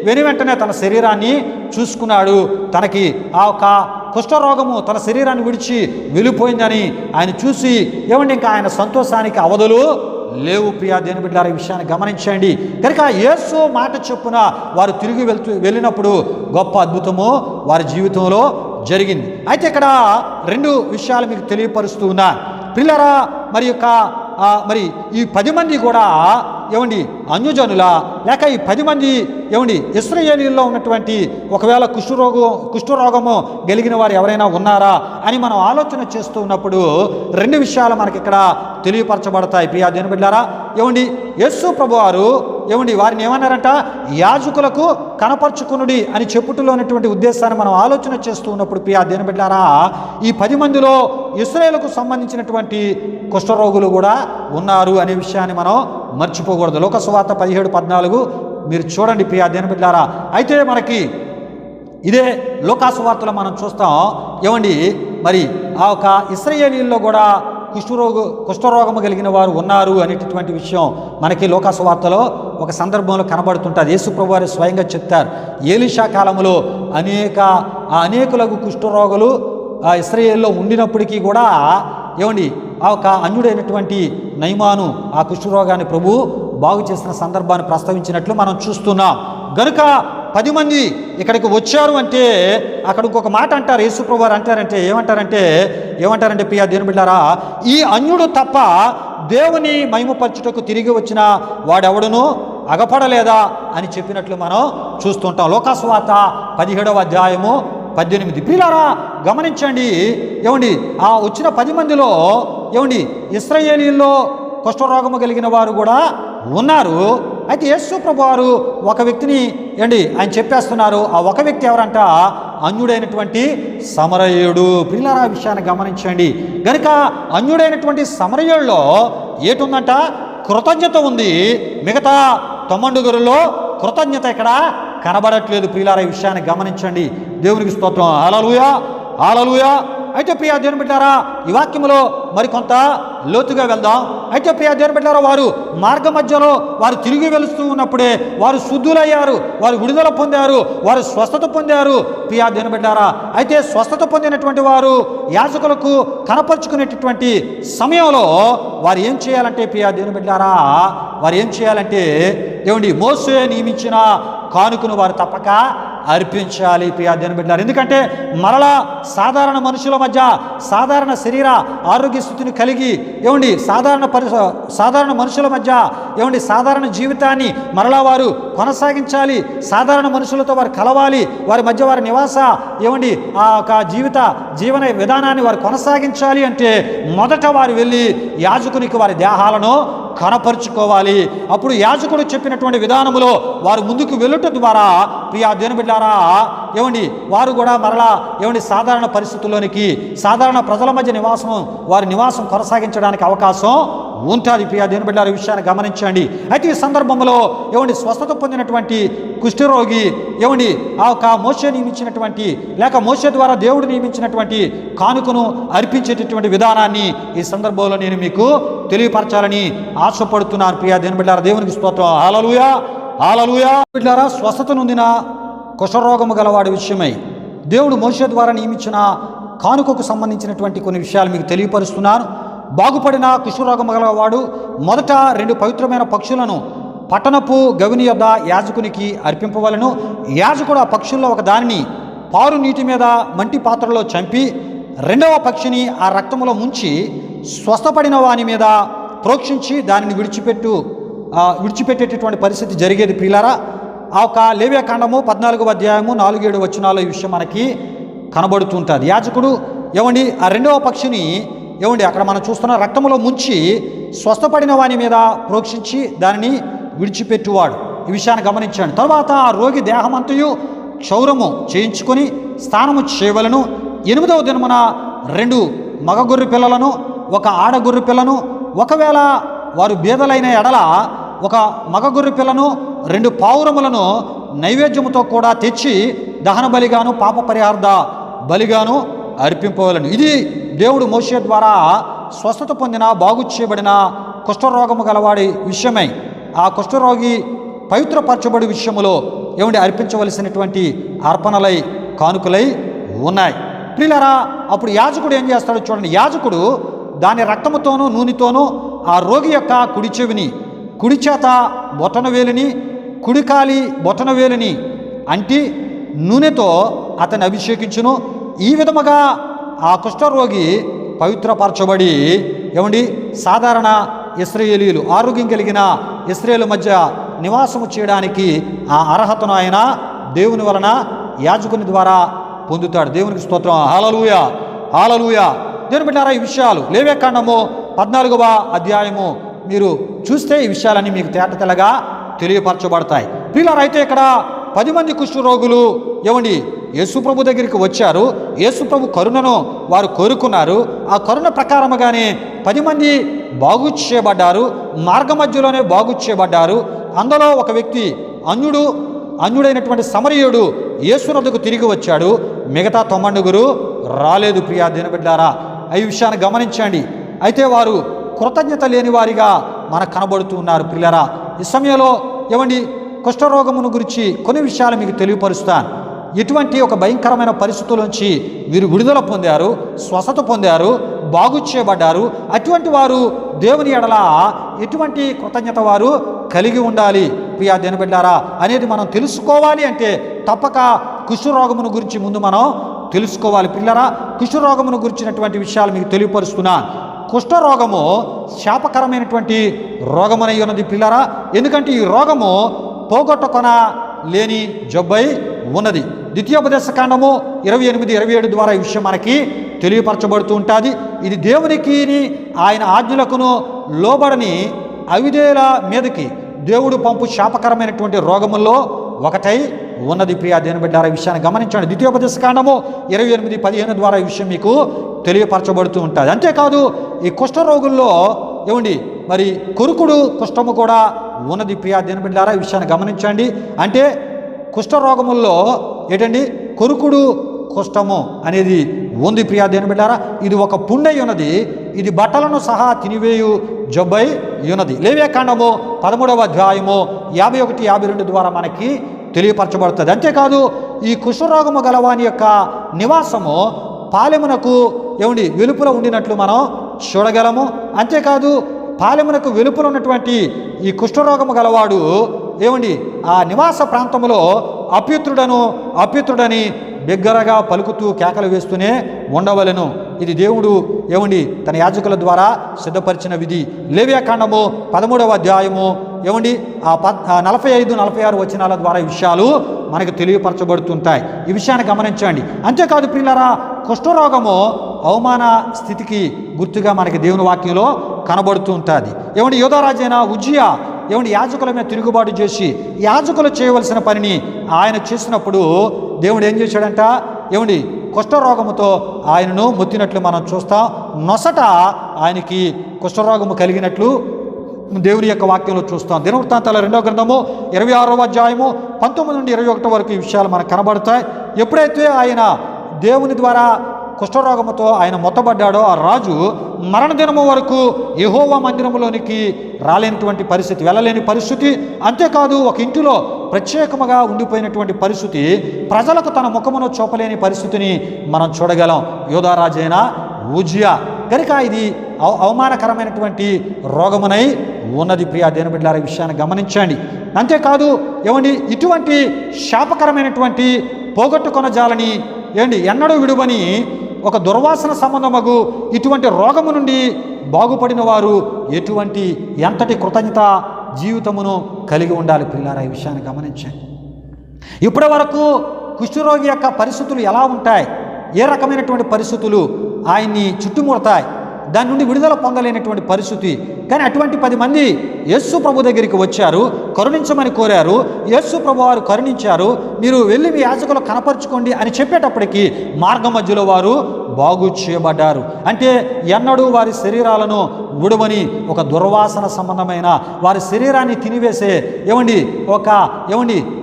వెంటనే తన శరీరాన్ని చూసుకున్నాడు. తనకి ఆ యొక్క కుష్ఠరోగము తన శరీరాన్ని విడిచి వెళ్ళిపోయిందని ఆయన చూసి ఇంకా ఆయన సంతోషానికి అవధులు లేవు. ప్రియ దేవుని బిడ్డలారా, ఈ విషయాన్ని గమనించండి. కనుక యేసు మాట చొప్పున వారు తిరిగి వెళ్ళినప్పుడు గొప్ప అద్భుతము వారి జీవితంలో జరిగింది. అయితే ఇక్కడ 2 విషయాలు మీకు తెలియపరుస్తూ ఉన్నా. ప్రియులారా, మరి ఈ 10 మంది కూడా అన్యజనుల లేక ఈ 10 మంది ఇశ్రాయేలీయుల్లో ఉన్నటువంటి ఒకవేళ కుష్ఠరోగము కలిగిన వారు ఎవరైనా ఉన్నారా అని మనం ఆలోచన చేస్తూ ఉన్నప్పుడు 2 విషయాలు మనకి ఇక్కడ తెలియపరచబడతాయి. ప్రియ దేవుని బిడ్డలారా, యేసు ప్రభువారు వారిని ఏమన్నారంట, యాజకులకు కనపరుచుకునుడి అని చెప్పుటలో ఉన్నటువంటి ఉద్దేశాన్ని మనం ఆలోచన చేస్తూ ఉన్నప్పుడు ప్రియ దేవుని బిడ్డలారా, ఈ 10 మందిలో ఇశ్రాయేలుకు సంబంధించినటువంటి కుష్ఠరోగులు కూడా ఉన్నారు అనే విషయాన్ని మనం మర్చిపోకూడదు. లోక సువార్త 17:14 మీరు చూడండి ప్రియ దేవుని బిడ్డలారా. అయితే మనకి ఇదే లోకాసు వార్తలో మనం చూస్తాం మరి ఆ ఒక ఇశ్రాయేలీయుల్లో కూడా కుష్ఠరోగము కలిగిన వారు ఉన్నారు అనేటటువంటి విషయం మనకి లోకాసు వార్తలో ఒక సందర్భంలో కనబడుతుంటుంది. యేసు ప్రభువు వారు స్వయంగా చెప్తారు, ఏలీషా కాలంలో అనేకులకు కుష్ఠరోగులు ఆ ఇశ్రాయేల్లో ఉండినప్పటికీ కూడా ఆ ఒక అన్యుడైనటువంటి నయమాను ఆ కుష్ఠరోగాన్ని ప్రభు బాగు చేసిన సందర్భాన్ని ప్రస్తావించినట్లు మనం చూస్తున్నాం. గనుక 10 మంది ఇక్కడికి వచ్చారు అంటే అక్కడ ఇంకొక మాట అంటారు. యేసుప్రభు వారు ఏమంటారంటే ప్రియ దేవుని బిడ్డారా, ఈ అన్యుడు తప్ప దేవుని మహిమపరచుటకు తిరిగి వచ్చిన వాడెవడును అగపడలేదా అని చెప్పినట్లు మనం చూస్తుంటాం. లోకాసువార్త 17వ అధ్యాయము 18. ప్రియులారా గమనించండి, ఆ వచ్చిన 10 మందిలో ఇశ్రాయేలీల్లో కుష్ఠరోగము కలిగిన వారు కూడా ఉన్నారు. అయితే యేసు ప్రభు వారు ఒక వ్యక్తిని ఆయన చెప్పేస్తున్నారు. ఆ ఒక వ్యక్తి ఎవరంట? అన్యుడైనటువంటి సమరయుడు. ప్రియులారా విషయాన్ని గమనించండి. గనుక అన్యుడైనటువంటి సమరయుల్లో ఏటుందంట? కృతజ్ఞత ఉంది. మిగతా 90 కృతజ్ఞత ఇక్కడ కనబడట్లేదు. ప్రియులారా ఈ విషయాన్ని గమనించండి. దేవునికి స్తోత్రం. హల్లెలూయా, హల్లెలూయా. అయితే ప్రియ దేవుని బిడ్డారా ఈ వాక్యములో మరికొంత లోతుగా వెళ్దాం. అయితే ప్రియ దేవుని బిడ్డారా వారు మార్గ మధ్యలో వారు తిరిగి వెళుతూ ఉన్నప్పుడే వారు శుద్ధులయ్యారు, వారు విడుదల పొందారు, వారు స్వస్థత పొందారు. ప్రియ దేవుని బిడ్డారా అయితే స్వస్థత పొందినటువంటి వారు యాజకులకు కనపరుచుకునేటటువంటి సమయంలో వారు ఏం చేయాలంటే ప్రియ దేవుని బిడ్డారా వారు ఏం చేయాలంటే మోసే నియమించిన కానుకను వారు తప్పక అర్పించాలి. ప్రియ దేవుని బిడ్డలారా ఎందుకంటే మరలా సాధారణ మనుషుల మధ్య సాధారణ శరీర ఆరోగ్య స్థితిని కలిగి సాధారణ మనుషుల మధ్య సాధారణ జీవితాన్ని మరలా వారు కొనసాగించాలి. సాధారణ మనుషులతో వారు కలవాలి. వారి మధ్య వారి నివాస ఆ యొక్క జీవన విధానాన్ని వారు కొనసాగించాలి అంటే మొదట వారు వెళ్ళి యాజకునికి వారి దేహాలను కనపరుచుకోవాలి. అప్పుడు యాజకుడు చెప్పినటువంటి విధానములో వారు ముందుకు వెళ్ళుట ద్వారా ప్రియ దేవుని బిడ్డలారా వారు కూడా మరలా సాధారణ పరిస్థితుల్లోనికి సాధారణ ప్రజల మధ్య వారి నివాసం కొనసాగించడానికి అవకాశం ఉంటుంది. ప్రియ దేవుని బిడ్డలారా ఈ విషయాన్ని గమనించండి. అయితే ఈ సందర్భంలో స్వస్థత పొందినటువంటి కుష్ఠరోగి ఆ యొక్క మోషే నియమించినటువంటి లేక మోషే ద్వారా దేవుడు నియమించినటువంటి కానుకను అర్పించేటటువంటి విధానాన్ని ఈ సందర్భంలో నేను మీకు తెలియపరచాలని ఆశపడుతున్నాను. ప్రియ దేవుని బిడ్డలారా దేవునికి స్తోత్రం. హల్లెలూయా, హల్లెలూయా. బిడ్డలారా స్వస్థత నొందిన కుష్ఠరోగము గలవాడి విషయమై దేవుడు మోషే ద్వారా నియమించిన కానుకకు సంబంధించినటువంటి కొన్ని విషయాలు మీకు తెలియపరుస్తున్నాను. బాగుపడిన కుష్ఠరోగము గలవాడు మొదట 2 పవిత్రమైన పక్షులను పట్టణపు గవిని యొద్ద యాజకునికి అర్పింపవలను. యాజకుడు ఆ పక్షుల్లో ఒక దానిని పారు నీటి మీద మంటి పాత్రలో చంపి 2వ పక్షిని ఆ రక్తములో ముంచి స్వస్థపడిన వాని మీద ప్రోక్షించి దానిని విడిచిపెట్టేటటువంటి పరిస్థితి జరిగేది. ప్రియులారా ఆ యొక్క లేవ్యాకాండము 14వ అధ్యాయము 4-7 వచనాల్లో ఈ విషయం మనకి కనబడుతుంటుంది. యాజకుడు ఆ 2వ పక్షిని అక్కడ మనం చూస్తున్న రక్తములో ముంచి స్వస్థపడిన వాని మీద ప్రోక్షించి దానిని విడిచిపెట్టువాడు. ఈ విషయాన్ని గమనించండి. తర్వాత ఆ రోగి దేహమంతయు క్షౌరము చేయించుకొని స్నానము చేయవలను. 8వ దినమున 2 మగ గొర్రె పిల్లలను 1 ఆడ గొర్రె పిల్లను, ఒకవేళ వారు బీదలైన ఎడల 1 మగ గొర్రె పిల్లను 2 పావురములను నైవేద్యముతో కూడా తెచ్చి దహన బలిగాను పాప పరిహార్థ బలిగాను అర్పింపవలను. ఇది దేవుడు మోషే ద్వారా స్వస్థత పొందిన బాగు చేయబడిన కుష్ఠరోగము గలవాడి విషయమై ఆ కుష్ఠరోగి పవిత్రపరచబడి విషయములో అర్పించవలసినటువంటి అర్పణలై కానుకలై ఉన్నాయి. ప్రియులారా అప్పుడు యాజకుడు ఏం చేస్తాడో చూడండి. యాజకుడు దాని రక్తముతోనూ నూనెతోనూ ఆ రోగి యొక్క కుడి చెవిని, కుడి చేత బొటనవేలిని, కుడికాలి బొటనవేలిని అంటి నూనెతో అతన్ని అభిషేకించును. ఈ విధముగా ఆ కుష్ఠరోగి పవిత్రపరచబడి సాధారణ ఇశ్రాయేలీయులు ఆరోగ్యం కలిగిన ఇశ్రాయేలు మధ్య నివాసము చేయడానికి ఆ అర్హతను ఆయన దేవుని వలన యాజకుని ద్వారా పొందుతాడు. దేవునికి స్తోత్రం. హల్లెలూయా, హల్లెలూయా. దేవుని బిడ్డలారా ఈ విషయాలు లేవ్యాకాండము 14వ అధ్యాయము మీరు చూస్తే ఈ విషయాలన్నీ మీకు తేటతెల్లగా తెలియపరచబడతాయి. ప్రియులారా అయితే ఇక్కడ 10 మంది కుష్ఠరోగులు యేసుప్రభు దగ్గరికి వచ్చారు. యేసుప్రభు కరుణను వారు కోరుకున్నారు. ఆ కరుణ ప్రకారముగానే 10 మంది బాగు చేయబడ్డారు. మార్గ మధ్యలోనే బాగు చేయబడ్డారు. అందులో ఒక వ్యక్తి అన్యుడైనటువంటి సమరయుడు యేసునొద్దకు తిరిగి వచ్చాడు. మిగతా 90 రాలేదు. ప్రియా దేవుని బిడ్డలారా ఈ విషయాన్ని గమనించండి. అయితే వారు కృతజ్ఞత లేని వారిగా మనకు కనబడుతూ ఉన్నారు. ప్రియులారా ఈ సమయంలో కుష్ఠరోగమును గురించి కొన్ని విషయాలు మీకు తెలియపరుస్తాను. ఎటువంటి ఒక భయంకరమైన పరిస్థితుల నుంచి వీరు విడుదల పొందారు, స్వస్థత పొందారు, బాగు చేయబడ్డారు. అటువంటి వారు దేవుని ఎడల ఎటువంటి కృతజ్ఞత వారు కలిగి ఉండాలి ప్రియా దేవుని బిడ్డలారా అనేది మనం తెలుసుకోవాలి. అంటే తప్పక కుష్ఠరోగమును గురించి ముందు మనం తెలుసుకోవాలి. పిల్లరా, కుష్ఠరోగమును గురించినటువంటి విషయాలు మీకు తెలియపరుస్తున్నాను. కుష్ఠరోగము శాపకరమైనటువంటి రోగమనై ఉన్నది పిల్లరా. ఎందుకంటే ఈ రోగము పోగొట్టుకొన లేని జబ్బై ఉన్నది. ద్వితీయోపదేశ కాండము 28-27 ద్వారా ఈ విషయం మనకి తెలియపరచబడుతూ ఉంటుంది. ఇది దేవునికి ఆయన ఆజ్ఞలకును లోబడని అవిధేయుల మీదకి దేవుడు పంపు శాపకరమైనటువంటి రోగముల్లో ఒకటై ఉన్నది ప్రియా దేవుని బిడ్డలారా. ఈ విషయాన్ని గమనించండి. ద్వితీయోపదేశ కాండము 28-15 ద్వారా ఈ విషయం మీకు తెలియపరచబడుతూ ఉంటుంది. అంతేకాదు ఈ కుష్ఠరోగుల్లో మరి కొరుకుడు కుష్ఠము కూడా ఉన్నది ప్రియా దేవుని బిడ్డలారా. ఈ విషయాన్ని గమనించండి. అంటే కుష్ఠరోగముల్లో కొరుకుడు కుష్ఠము అనేది ఉంది ప్రియా దేవుని బిడ్డలారా. ఇది ఒక పుండై ఉన్నది. ఇది బట్టలను సహా తినివేయు జబ్బై ఉన్నది. లేవ్యకాండము 13వ అధ్యాయము 51-52 ద్వారా మనకి తెలియపరచబడుతుంది. అంతేకాదు ఈ కుష్ఠరోగము గలవాని యొక్క నివాసము పాలెమునకు వెలుపల ఉండినట్లు మనం చూడగలము. అంతేకాదు పాలెమునకు వెలుపల ఉన్నటువంటి ఈ కుష్ఠరోగము గలవాడు ఆ నివాస ప్రాంతంలో అప్యుత్రుడని బిగ్గరగా పలుకుతూ కేకలు వేస్తూనే ఉండవలెను. ఇది దేవుడు తన యాజకుల ద్వారా సిద్ధపరిచిన విధి. లేవ్యకాండము 13వ అధ్యాయము 45-46 వచనాల ద్వారా ఈ విషయాలు మనకు తెలియపరచబడుతుంటాయి. ఈ విషయాన్ని గమనించండి. అంతేకాదు ప్రియులారా, కుష్ఠరోగము అవమాన స్థితికి గుర్తుగా మనకి దేవుని వాక్యంలో కనబడుతూ ఉంటుంది. యోధారాజైన ఉజ్జియా యాజకుల మీద తిరుగుబాటు చేసి యాజకులు చేయవలసిన పనిని ఆయన చేసినప్పుడు దేవుడు ఏం చేశాడంట? కుష్ఠరోగముతో ఆయనను మొత్తినట్లు మనం చూస్తాం. నొసట ఆయనకి కుష్ఠరోగము కలిగినట్లు దేవుని యొక్క వాక్యంలో చూస్తాం. దినవృత్తాంతాల 2వ గ్రంథము 26వ అధ్యాయము 19-21 వరకు ఈ విషయాలు మనకు కనబడతాయి. ఎప్పుడైతే ఆయన దేవుని ద్వారా కుష్ఠరోగముతో ఆయన మొత్తబడ్డాడో ఆ రాజు మరణదినము వరకు యెహోవా మందిరములోనికి రాలేనటువంటి పరిస్థితి, వెళ్ళలేని పరిస్థితి. అంతేకాదు ఒక ఇంటిలో ప్రత్యేకముగా ఉండిపోయినటువంటి పరిస్థితి, ప్రజలకు తన ముఖమును చూపలేని పరిస్థితిని మనం చూడగలం యోధారాజైన ఉజ్జియా. కనుక ఇది అవమానకరమైనటువంటి రోగమునై ఉన్నది ప్రియా దేవుని బిడ్డలారా. ఈ విషయాన్ని గమనించండి. అంతేకాదు ఇటువంటి శాపకరమైనటువంటి పోగొట్టుకొన జాలని ఎన్నడూ విడువని ఒక దుర్వాసన సంబంధమగు ఇటువంటి రోగము నుండి బాగుపడిన వారు ఎంతటి కృతజ్ఞత జీవితమును కలిగి ఉండాలి పిల్లారా. ఈ విషయాన్ని గమనించండి. ఇప్పటి వరకు కుష్ఠరోగి యొక్క పరిస్థితులు ఎలా ఉంటాయి, ఏ రకమైనటువంటి పరిస్థితులు ఆయన్ని చుట్టుముడతాయి, దాని నుండి విడుదల పొందలేనటువంటి పరిస్థితి. కానీ అటువంటి 10 మంది యేసు ప్రభు దగ్గరికి వచ్చారు, కరుణించమని కోరారు. యేసు ప్రభు వారు కరుణించారు. మీరు వెళ్ళి మీ యాజకులు కనపరుచుకోండి అని చెప్పేటప్పటికీ మార్గం మధ్యలో వారు బాగు చేయబడ్డారు. అంటే ఎన్నడూ వారి శరీరాలను విడువని ఒక దుర్వాసన సంబంధమైన వారి శరీరాన్ని తినివేసే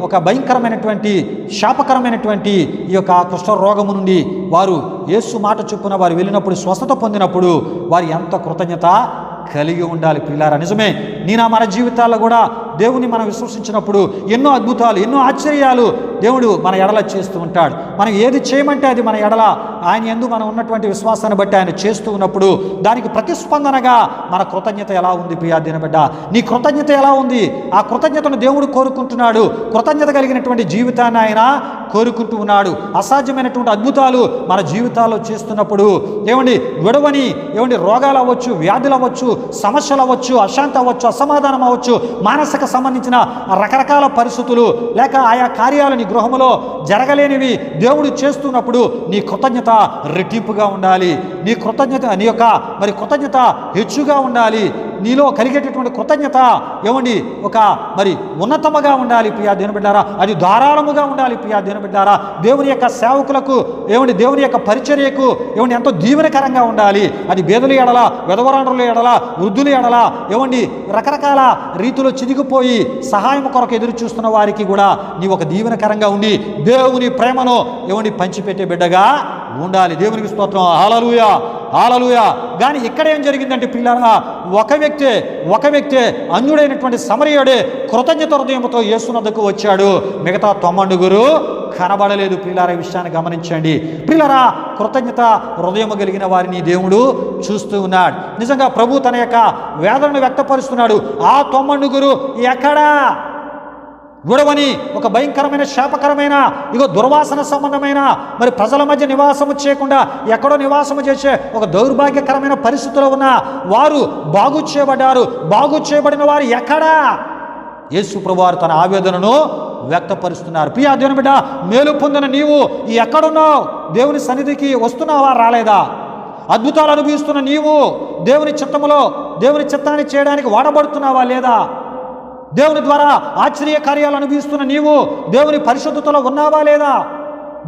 ఒక భయంకరమైనటువంటి శాపకరమైనటువంటి ఈ యొక్క కుష్ఠరోగము నుండి వారు యేసు మాట చొప్పున వారు వెళ్ళినప్పుడు స్వస్థత పొందినప్పుడు వారు ఎంత కృతజ్ఞత కలిగి ఉండాలి పిల్లారా. నిజమే, మన జీవితాల్లో కూడా దేవుని మనం విశ్వసించినప్పుడు ఎన్నో అద్భుతాలు, ఎన్నో ఆశ్చర్యాలు దేవుడు మన ఎడల చేస్తూ ఉంటాడు. మనం ఏది చేయమంటే అది మన ఎడల ఆయన యందు మనం ఉన్నటువంటి విశ్వాసాన్ని బట్టి ఆయన చేస్తూ ఉన్నప్పుడు దానికి ప్రతిస్పందనగా మన కృతజ్ఞత ఎలా ఉంది ప్రియా దేవుని బిడ్డ? నీ కృతజ్ఞత ఎలా ఉంది? ఆ కృతజ్ఞతను దేవుడు కోరుకుంటున్నాడు. కృతజ్ఞత కలిగినటువంటి జీవితాన్ని ఆయన కోరుకుంటూ ఉన్నాడు. అసాధ్యమైనటువంటి అద్భుతాలు మన జీవితాల్లో చేస్తున్నప్పుడు విడవని రోగాలు అవ్వచ్చు, వ్యాధులు అవ్వచ్చు, సమస్యలు అవ్వచ్చు, అశాంతి అవ్వచ్చు, అసమాధానం అవ్వచ్చు, మానసిక సంబంధించిన రకరకాల పరిస్థితులు లేక ఆయా కార్యాలు నీ గృహంలో జరగలేనివి దేవుడు చేస్తున్నప్పుడు నీ కృతజ్ఞత రెట్టింపుగా ఉండాలి. నీ కృతజ్ఞత హెచ్చుగా ఉండాలి. నీలో కలిగేటటువంటి కృతజ్ఞత ఉన్నతముగా ఉండాలి ప్రియా దేవుని బిడ్డారా. అది ధారాళముగా ఉండాలి ప్రియా దేవుని బిడ్డారా. దేవుని యొక్క సేవకులకు దేవుని యొక్క పరిచర్యకు ఎంతో దీవెనకరంగా ఉండాలి. అది బేదల ఎడల, వెధవరాండ్రుల ఎడల, వృద్ధుల ఎడల రకరకాల రీతిలో చిదిగిపోయి సహాయం కొరకు ఎదురు చూస్తున్న వారికి కూడా నీ ఒక దీవెనకరంగా ఉండి దేవుని ప్రేమను పంచిపెట్టే బిడ్డగా ఉండాలి. దేవునికి స్తోత్రం. హల్లెలూయా, హల్లెలూయా. కానీ ఇక్కడ ఏం జరిగిందంటే పిల్లరా, ఒక వ్యక్తే అన్యుడైనటువంటి సమరయుడే కృతజ్ఞత హృదయంతో యేసు వద్దకు వచ్చాడు. మిగతా 90 కనబడలేదు. ప్రియులారా, ఈ విషయాన్ని గమనించండి. ప్రియులారా, కృతజ్ఞత హృదయం కలిగిన వారిని దేవుడు చూస్తూ ఉన్నాడు. నిజంగా ప్రభు తన యొక్క వేదనను వ్యక్తపరుస్తున్నాడు. ఆ 90 ఎక్కడా విడవని ఒక భయంకరమైన శాపకరమైన దుర్వాసన సంబంధమైన మరి ప్రజల మధ్య నివాసము చేయకుండా ఎక్కడో నివాసము చేసే ఒక దౌర్భాగ్యకరమైన పరిస్థితిలో ఉన్న వారు బాగు చేయబడ్డారు. బాగు చేయబడిన వారు ఎక్కడా? యేసు ప్రభువారు తన ఆవేదనను వ్యక్తపరుస్తున్నారు. ప్రియా దేవుని బిడ్డ, మేలు పొందిన నీవు ఎక్కడున్నావు? దేవుని సన్నిధికి వస్తున్నావా? రాలేదా? అద్భుతాలు అనుభవిస్తున్న నీవు దేవుని చిత్తములో దేవుని చిత్తాన్ని చేయడానికి వాడబడుతున్నావా లేదా? దేవుని ద్వారా ఆశ్చర్య కార్యాలు అనుభవిస్తున్న నీవు దేవుని పరిశుద్ధతలో ఉన్నావా లేదా?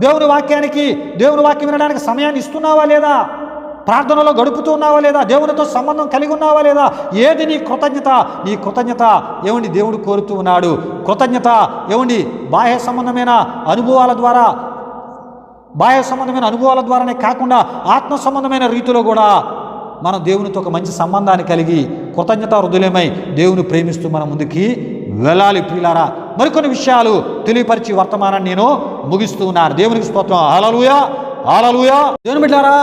దేవుని వాక్యం వినడానికి సమయాన్ని ఇస్తున్నావా లేదా? ప్రార్థనలో గడుపుతూ ఉన్నావా లేదా? దేవునితో సంబంధం కలిగి ఉన్నావా లేదా? ఏది నీ కృతజ్ఞత? నీ కృతజ్ఞత దేవుడు కోరుతూ ఉన్నాడు. కృతజ్ఞత బాహ్య సంబంధమైన అనుభవాల ద్వారానే కాకుండా ఆత్మ సంబంధమైన రీతిలో కూడా మనం దేవునితో ఒక మంచి సంబంధాన్ని కలిగి కృతజ్ఞత హృదయమై దేవుని ప్రేమిస్తూ మనం ముందుకి వెళ్ళాలి. ప్రియులారా, మరికొన్ని విషయాలు తెలియపరిచి వర్తమానాన్ని నేను ముగిస్తూ ఉన్నాను. దేవునికి స్తోత్రం. హల్లెలూయా, హల్లెలూయా. దేవుని బిడ్డలారా,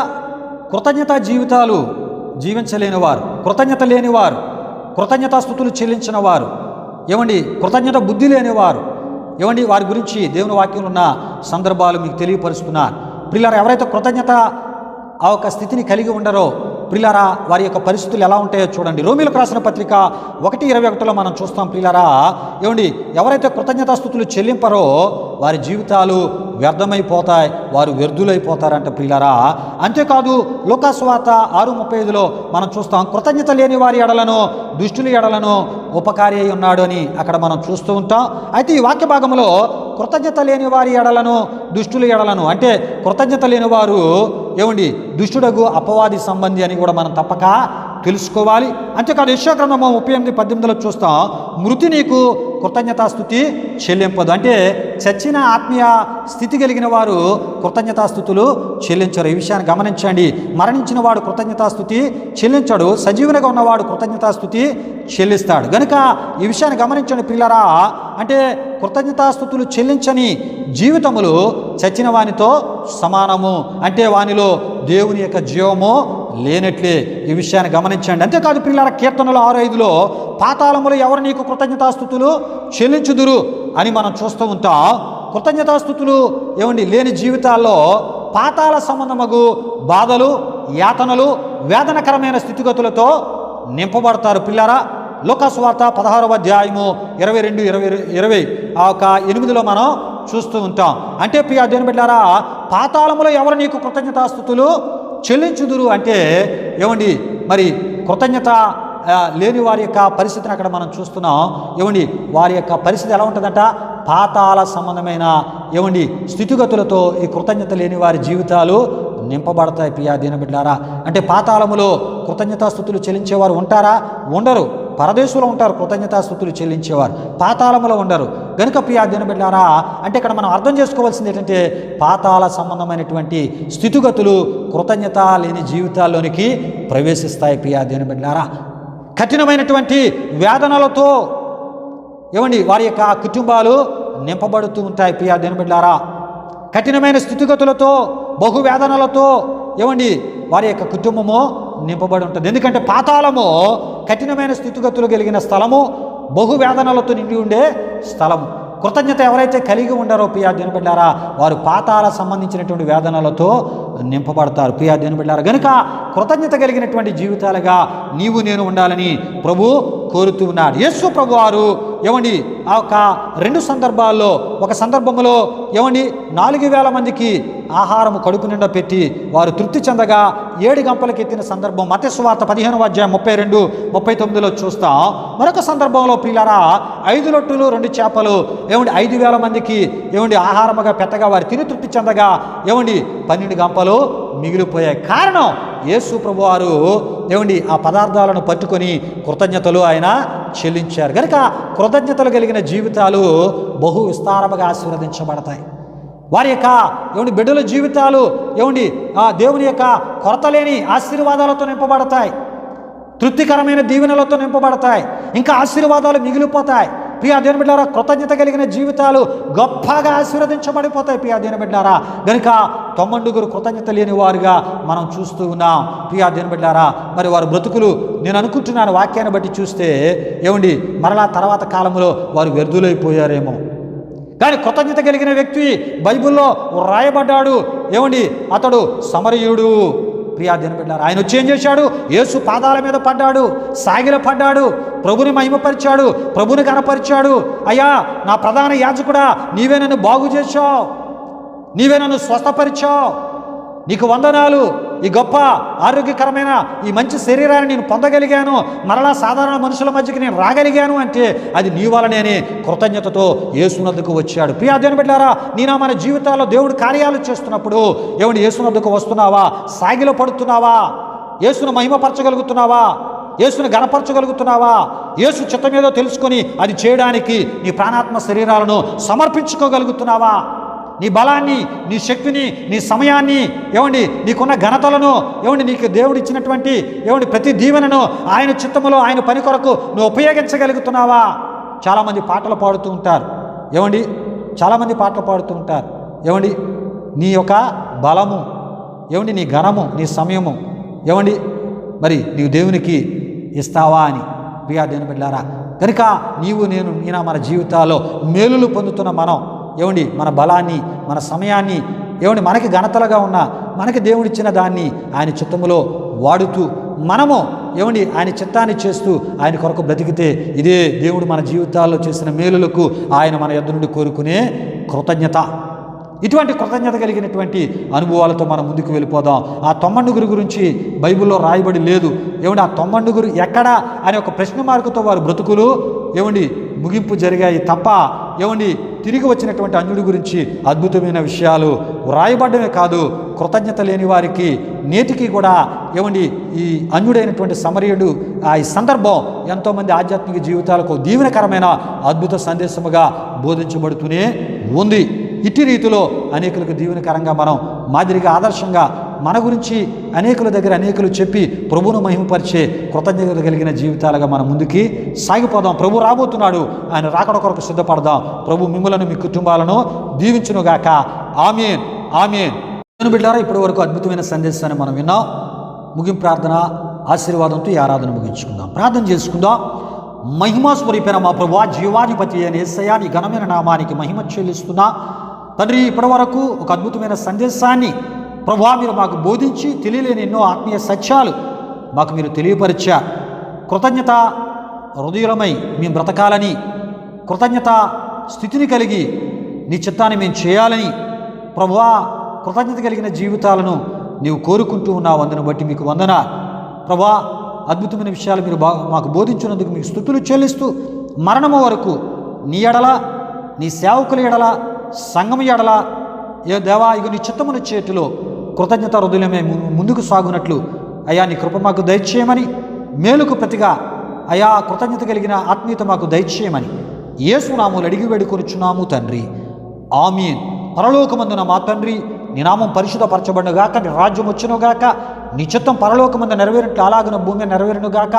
కృతజ్ఞత జీవితాలు జీవించలేని వారు, కృతజ్ఞత లేనివారు, కృతజ్ఞతాస్తుతులు చెల్లించిన వారు, కృతజ్ఞత బుద్ధి లేనివారు, వారి గురించి దేవుని వాక్యంలో ఉన్న సందర్భాలు మీకు తెలియపరుస్తున్నారు. ప్రియులారా, ఎవరైతే కృతజ్ఞత ఆ ఒక స్థితిని కలిగి ఉండరో ప్రియులారా, వారి యొక్క పరిస్థితులు ఎలా ఉంటాయో చూడండి. రోమీయులకు రాసిన పత్రిక 1:21 మనం చూస్తాం. ప్రియులారా, ఎవరైతే కృతజ్ఞతాస్తుతులు చెల్లింపరో వారి జీవితాలు వ్యర్థమైపోతాయి, వారు వ్యర్థులైపోతారంట. ప్రియులారా, అంతేకాదు లూకా సువార్త 6:35 మనం చూస్తాం, కృతజ్ఞత లేని వారి ఎడలను దుష్టుల ఎడలను ఉపకారి అయి ఉన్నాడు అని అక్కడ మనం చూస్తూ ఉంటాం. అయితే ఈ వాక్య భాగంలో కృతజ్ఞత లేని వారి ఎడలను దుష్టుల ఎడలను అంటే కృతజ్ఞత లేని వారు దుష్టుడగు అపవాది సంబంధి అని కూడా మనం తప్పక తెలుసుకోవాలి. అంతేకాదు యెషయా గ్రంథము 38:18 చూస్తాం, మృతి నీకు కృతజ్ఞతాస్తుతి చెల్లింపదు. అంటే చచ్చిన ఆత్మీయ స్థితి కలిగిన వారు కృతజ్ఞతాస్తుతులు చెల్లించరు. ఈ విషయాన్ని గమనించండి. మరణించిన వాడు కృతజ్ఞతాస్తుతి చెల్లించడు, సజీవునిగా ఉన్నవాడు కృతజ్ఞతాస్తుతి చెల్లిస్తాడు. గనుక ఈ విషయాన్ని గమనించండి ప్రియులారా. అంటే కృతజ్ఞతాస్తుతులు చెల్లించని జీవితములు చచ్చిన వానితో సమానము. అంటే వానిలో దేవుని యొక్క జీవము లేనట్లే. ఈ విషయాన్ని గమనించండి. అంతేకాదు ప్రియులారా, కీర్తనలు 6:5 పాతాళములు ఎవరు నీకు కృతజ్ఞతాస్తుతులు చెల్లించుదురు అని మనం చూస్తూ ఉంటాం. కృతజ్ఞతాస్తుతులు లేని జీవితాల్లో పాతాళ సంబంధమగు బాధలు, యాతనలు, వేదనకరమైన స్థితిగతులతో నింపబడతారు. పిల్లారా, లూకా సువార్త 16:22-20 మనం చూస్తూ ఉంటాం. అంటే ప్రియా దేవుని బిడ్డలారా, పాతాళములో ఎవరు నీకు కృతజ్ఞతాస్తుతులు చెల్లించుదురు అంటే మరి కృతజ్ఞత లేని వారి యొక్క పరిస్థితిని అక్కడ మనం చూస్తున్నాం. వారి యొక్క పరిస్థితి ఎలా ఉంటుందంట? పాతాళ సంబంధమైన స్థితిగతులతో ఈ కృతజ్ఞత లేని వారి జీవితాలు నింపబడతాయి. ప్రియా దేవుని బిడ్డలారా, అంటే పాతాళములో కృతజ్ఞతాస్తుతులు చెల్లించేవారు ఉంటారా? ఉండరు. పరదేశంలో ఉంటారు కృతజ్ఞతాస్తుతులు చెల్లించేవారు, పాతాళములో ఉండరు. గనుక ప్రియా దేవుని బిడ్డలారా, అంటే ఇక్కడ మనం అర్థం చేసుకోవాల్సింది ఏంటంటే పాతాళ సంబంధమైనటువంటి స్థితిగతులు కృతజ్ఞత లేని జీవితాల్లోనికి ప్రవేశిస్తాయి. ప్రియా దేవుని బిడ్డలారా, కఠినమైనటువంటి వేదనలతో వారి యొక్క కుటుంబాలు నింపబడుతూ ఉంటాయి. ప్రియా దేవుని బిడ్డలారా, కఠినమైన స్థితిగతులతో బహువేదనలతో వారి యొక్క కుటుంబము నింపబడి ఉంటుంది. ఎందుకంటే పాతాళము కఠినమైన స్థితిగతులు కలిగిన స్థలము, బహువేదనలతో నిండి ఉండే స్థలము. కృతజ్ఞత ఎవరైతే కలిగి ఉండరో ప్రియా దేవుని బిడ్డలారా, వారు పాతాళ సంబంధించినటువంటి వేదనలతో నింపబడతారు. ప్రియా దేవుని బిడ్డలారా, గనుక కృతజ్ఞత కలిగినటువంటి జీవితాలుగా నీవు నేను ఉండాలని ప్రభు కోరుతూ ఉన్నాడు. యేసు ప్రభు వారు ఆ ఒక 2 సందర్భాల్లో, ఒక సందర్భంలో 4,000 మందికి ఆహారము కడుపు నిండా పెట్టి వారు తృప్తి చెందగా 7 గంపలకు ఎత్తిన సందర్భం మత్తయి సువార్త 15:32-39 చూస్తాం. మరొక సందర్భంలో ప్రియులారా, 5 రొట్టెలు 2 చేపలు 5,000 మందికి ఆహారముగా పెట్టగా వారు తిని తృప్తి చెందగా 12 గంపలు మిగిలిపోయాయి. కారణం యేసు ప్రభు వారు ఆ పదార్థాలను పట్టుకొని కృతజ్ఞతలు ఆయన చెల్లించారు. కనుక కృతజ్ఞతలు కలిగిన జీవితాలు బహు విస్తారముగా ఆశీర్వదించబడతాయి. వారి యొక్క బిడ్డల జీవితాలు ఆ దేవుని యొక్క కొరత లేని ఆశీర్వాదాలతో నింపబడతాయి, తృప్తికరమైన దీవెనలతో నింపబడతాయి, ఇంకా ఆశీర్వాదాలు మిగిలిపోతాయి. ప్రియా దేవుని బిడ్డారా, కృతజ్ఞత కలిగిన జీవితాలు గొప్పగా ఆశీర్వదించబడిపోతాయి. ప్రియా దేవుని బిడ్డారా, గనుక 90 కృతజ్ఞత లేని వారుగా మనం చూస్తూ ఉన్నాం. ప్రియా దేవుని బిడ్డారా, మరి వారి బ్రతుకులు నేను అనుకుంటున్నాను వాక్యాన్ని బట్టి చూస్తే ఏమండి మరలా తర్వాత కాలంలో వారు వ్యర్థులైపోయారేమో. కానీ కృతజ్ఞత కలిగిన వ్యక్తి బైబిల్లో రాయబడ్డాడు. ఏమండి అతడు సమరయుడు. ప్రియా దేవుని బిడ్డారా, ఆయన వచ్చి ఏం చేశాడు? యేసు పాదాల మీద పడ్డాడు, సాగిల పడ్డాడు, ప్రభుని మహిమపరిచాడు, ప్రభుని కనపరిచాడు. అయ్యా నా ప్రధాన యాజకుడా, నీవే నన్ను బాగు చేశావు, నీవే నన్ను స్వస్థపరిచావు, నీకు వందనాలు. ఈ గొప్ప ఆరోగ్యకరమైన ఈ మంచి శరీరాన్ని నేను పొందగలిగాను, మరలా సాధారణ మనుషుల మధ్యకి నేను రాగలిగాను అంటే అది నీ వలనే కృతజ్ఞతతో యేసునద్దకు వచ్చాడు. ప్రియా దేవుని బిడ్డారా, నేను మన జీవితాల్లో దేవుడు కార్యాలు చేస్తున్నప్పుడు ఏమండి యేసునద్దకు వస్తున్నావా? సాగిలో పడుతున్నావా? యేసును మహిమపరచగలుగుతున్నావా? యేసును గణపరచగలుగుతున్నావా? యేసు చిత్తమేదో తెలుసుకొని అది చేయడానికి నీ ప్రాణాత్మ శరీరాలను సమర్పించుకోగలుగుతున్నావా? నీ బలాన్ని, నీ శక్తిని, నీ సమయాన్ని, ఏమండి నీకున్న ఘనతలను, ఏమండి నీకు దేవుడు ఇచ్చినటువంటి ఏమండి ప్రతి దీవెనను ఆయన చిత్తములో ఆయన పని కొరకు నువ్వు ఉపయోగించగలుగుతున్నావా? చాలామంది పాటలు పాడుతూ ఉంటారు. ఏమండి చాలామంది పాటలు పాడుతూ ఉంటారు. ఏమండి నీ యొక్క బలము, ఏమండి నీ ఘనము, నీ సమయము, ఏమండి మరి నీవు దేవునికి ఇస్తావా అని. ప్రియా దేవుని బిడ్డలారా, కనుక నీవు నేను మన జీవితాల్లో మేలులు పొందుతున్న మనం ఏమండి మన బలాన్ని, మన సమయాన్ని, ఏమండి మనకి ఘనతలుగా ఉన్న మనకి దేవుడిచ్చిన దాన్ని ఆయన చిత్తములో వాడుతూ మనము ఏమండి ఆయన చిత్తాన్ని చేస్తూ ఆయన కొరకు బ్రతికితే ఇదే దేవుడు మన జీవితాల్లో చేసిన మేలులకు ఆయన మన యొద్ద నుండి కోరుకునే కృతజ్ఞత. ఇటువంటి కృతజ్ఞత కలిగినటువంటి అనుభవాలతో మనం ముందుకు వెళ్ళిపోదాం. ఆ 90 గురించి బైబిల్లో రాయబడి లేదు. ఏమండి ఆ 90 ఎక్కడా అనే ఒక ప్రశ్న మార్కుతో వారి బ్రతుకులు ఏమండి ముగింపు జరిగాయి తప్ప ఏమండి తిరిగి వచ్చినటువంటి అన్యుడి గురించి అద్భుతమైన విషయాలు వ్రాయబడ్డమే కాదు, కృతజ్ఞత లేని వారికి నేటికి కూడా ఏమండి ఈ అన్యుడైనటువంటి సమరయుడు ఆ ఈ సందర్భం ఎంతోమంది ఆధ్యాత్మిక జీవితాలకు దీవెనకరమైన అద్భుత సందేశముగా బోధించబడుతూనే ఉంది. ఇట్టి రీతిలో అనేకులకు దీవెనకరంగా మనం మాదిరిగా ఆదర్శంగా మన గురించి అనేకుల దగ్గర అనేకులు చెప్పి ప్రభువును మహిమపరిచే కృతజ్ఞతలు కలిగిన జీవితాలుగా మనం ముందుకి సాగిపోదాం. ప్రభు రాబోతున్నాడు, ఆయన రాకడ కొరకు సిద్ధపడదాం. ప్రభు మిమ్మలను మీ కుటుంబాలను దీవించునుగాక. ఆమేన్, ఆమేన్. బిడ్డారా, ఇప్పటి వరకు అద్భుతమైన సందేశాన్ని మనం విన్నాం. ముగింపు ప్రార్థన ఆశీర్వాదంతో ఈ ఆరాధన ముగించుకుందాం. ప్రార్థన చేసుకుందాం. మహిమాస్వరూపైన మా ప్రభువా, జీవాధిపతి అనే యేసయ్యా, నీ ఘనమైన నామానికి మహిమ చెల్లిస్తున్నా తండ్రి. ఇప్పటి వరకు ఒక అద్భుతమైన సందేశాన్ని ప్రభువా మీరు మాకు బోధించి తెలియలేని ఎన్నో ఆత్మీయ సత్యాలు మాకు మీరు తెలియపరిచారు. కృతజ్ఞత హృదయమై మేము బ్రతకాలని, కృతజ్ఞత స్థితిని కలిగి నీ చిత్తాన్ని మేము చేయాలని ప్రభువా కృతజ్ఞత కలిగిన జీవితాలను నీవు కోరుకుంటూ ఉన్నావు. అందును బట్టి మీకు వందనా ప్రభువా. అద్భుతమైన విషయాలు మీరు మాకు బోధించినందుకు మీకు స్తుతులు చెల్లిస్తూ మరణము వరకు నీ ఎడల, నీ సేవకుల ఎడల, సంఘము ఎడల ఏ దేవా ఇక నీ చిత్తమును చేతిలో కృతజ్ఞత హృదయమే ముందుకు సాగునట్లు అయ్యా నీ కృప మాకు దయచేయమని, మేలుకు ప్రతిగా అయ్యా కృతజ్ఞత కలిగిన ఆత్మీయత మాకు దయచేయమని యేసు నామములో అడిగి వేడుకొనుచున్నాము తండ్రి. ఆమేన్. పరలోకమందున మా తండ్రి, నీ నామం పరిశుద్ధపరచబడునుగాక, నీ రాజ్యం వచ్చునుగాక, నీ చిత్తం పరలోకమందు నెరవేరినట్లు అలాగున భూమి నెరవేరునుగాక.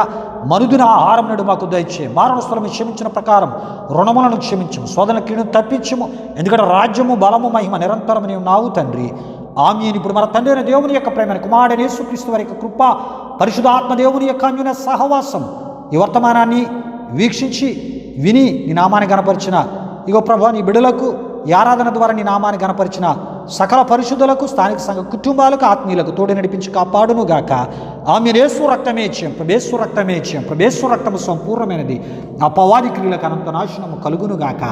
మరుదున ఆహారం నాడు మాకు దయచేయం. మారణస్థలము క్షమించిన ప్రకారం రుణములను క్షమించము, శోధన కీడును తప్పించము. ఎందుకంటే రాజ్యము, బలము, మహిమ నిరంతరం నీవు నావు తండ్రి. ఆమేన్. ఇప్పుడు మన తండ్రి అయిన దేవుని యొక్క ప్రేమ, కుమారుడైన యేసుక్రీస్తు వారి యొక్క కృప, పరిశుద్ధాత్మ దేవుని యొక్క అన్యోన్య సహవాసం ఈ వర్తమానాన్ని వీక్షించి విని నీ నామాన్ని గణపరిచిన ఇగో ప్రభువా నీ బిడ్డలకు ఈ ఆరాధన ద్వారా నీ నామాన్ని గణపరిచిన సకల పరిశుద్ధులకు, స్థానిక సంఘ కుటుంబాలకు, ఆత్మీయులకు తోడు నడిపించి కాపాడునుగాక. ఆమె యేసు రక్తమే ఇచ్చాం, ప్రభేశ్వ రక్తమే ఇచ్చాం, ప్రభేశ్వ రక్తము సంపూర్ణమైనది, అపవాది క్రియలకు అనంత నాశనము కలుగునుగాక.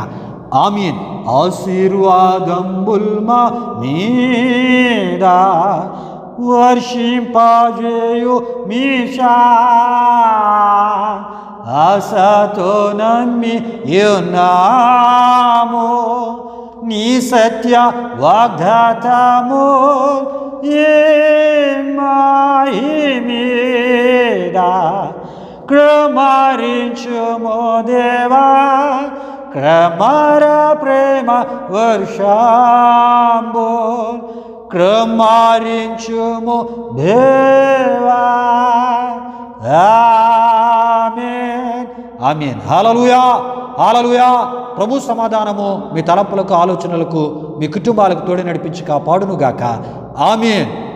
ఆమేన్. ఆశీర్వాదంబుల్ మా మీద వర్షింపజేయు మీషా, ఆశతో నమ్మి యున్నాము నీ సత్య వాగ్దాతము ఏ మహిమీద కృమరించుము దేవా, క్రమర ప్రేమ వర్షంబు కృమరించుము దేవా. ఆమేన్, ఆమేన్. హల్లెలూయా. హల్లెలూయా. ప్రభు సమాధానము మీ తలంపులకు, ఆలోచనలకు, మీ కుటుంబాలకు తోడి నడిపించి కాపాడునుగాక. ఆమేన్.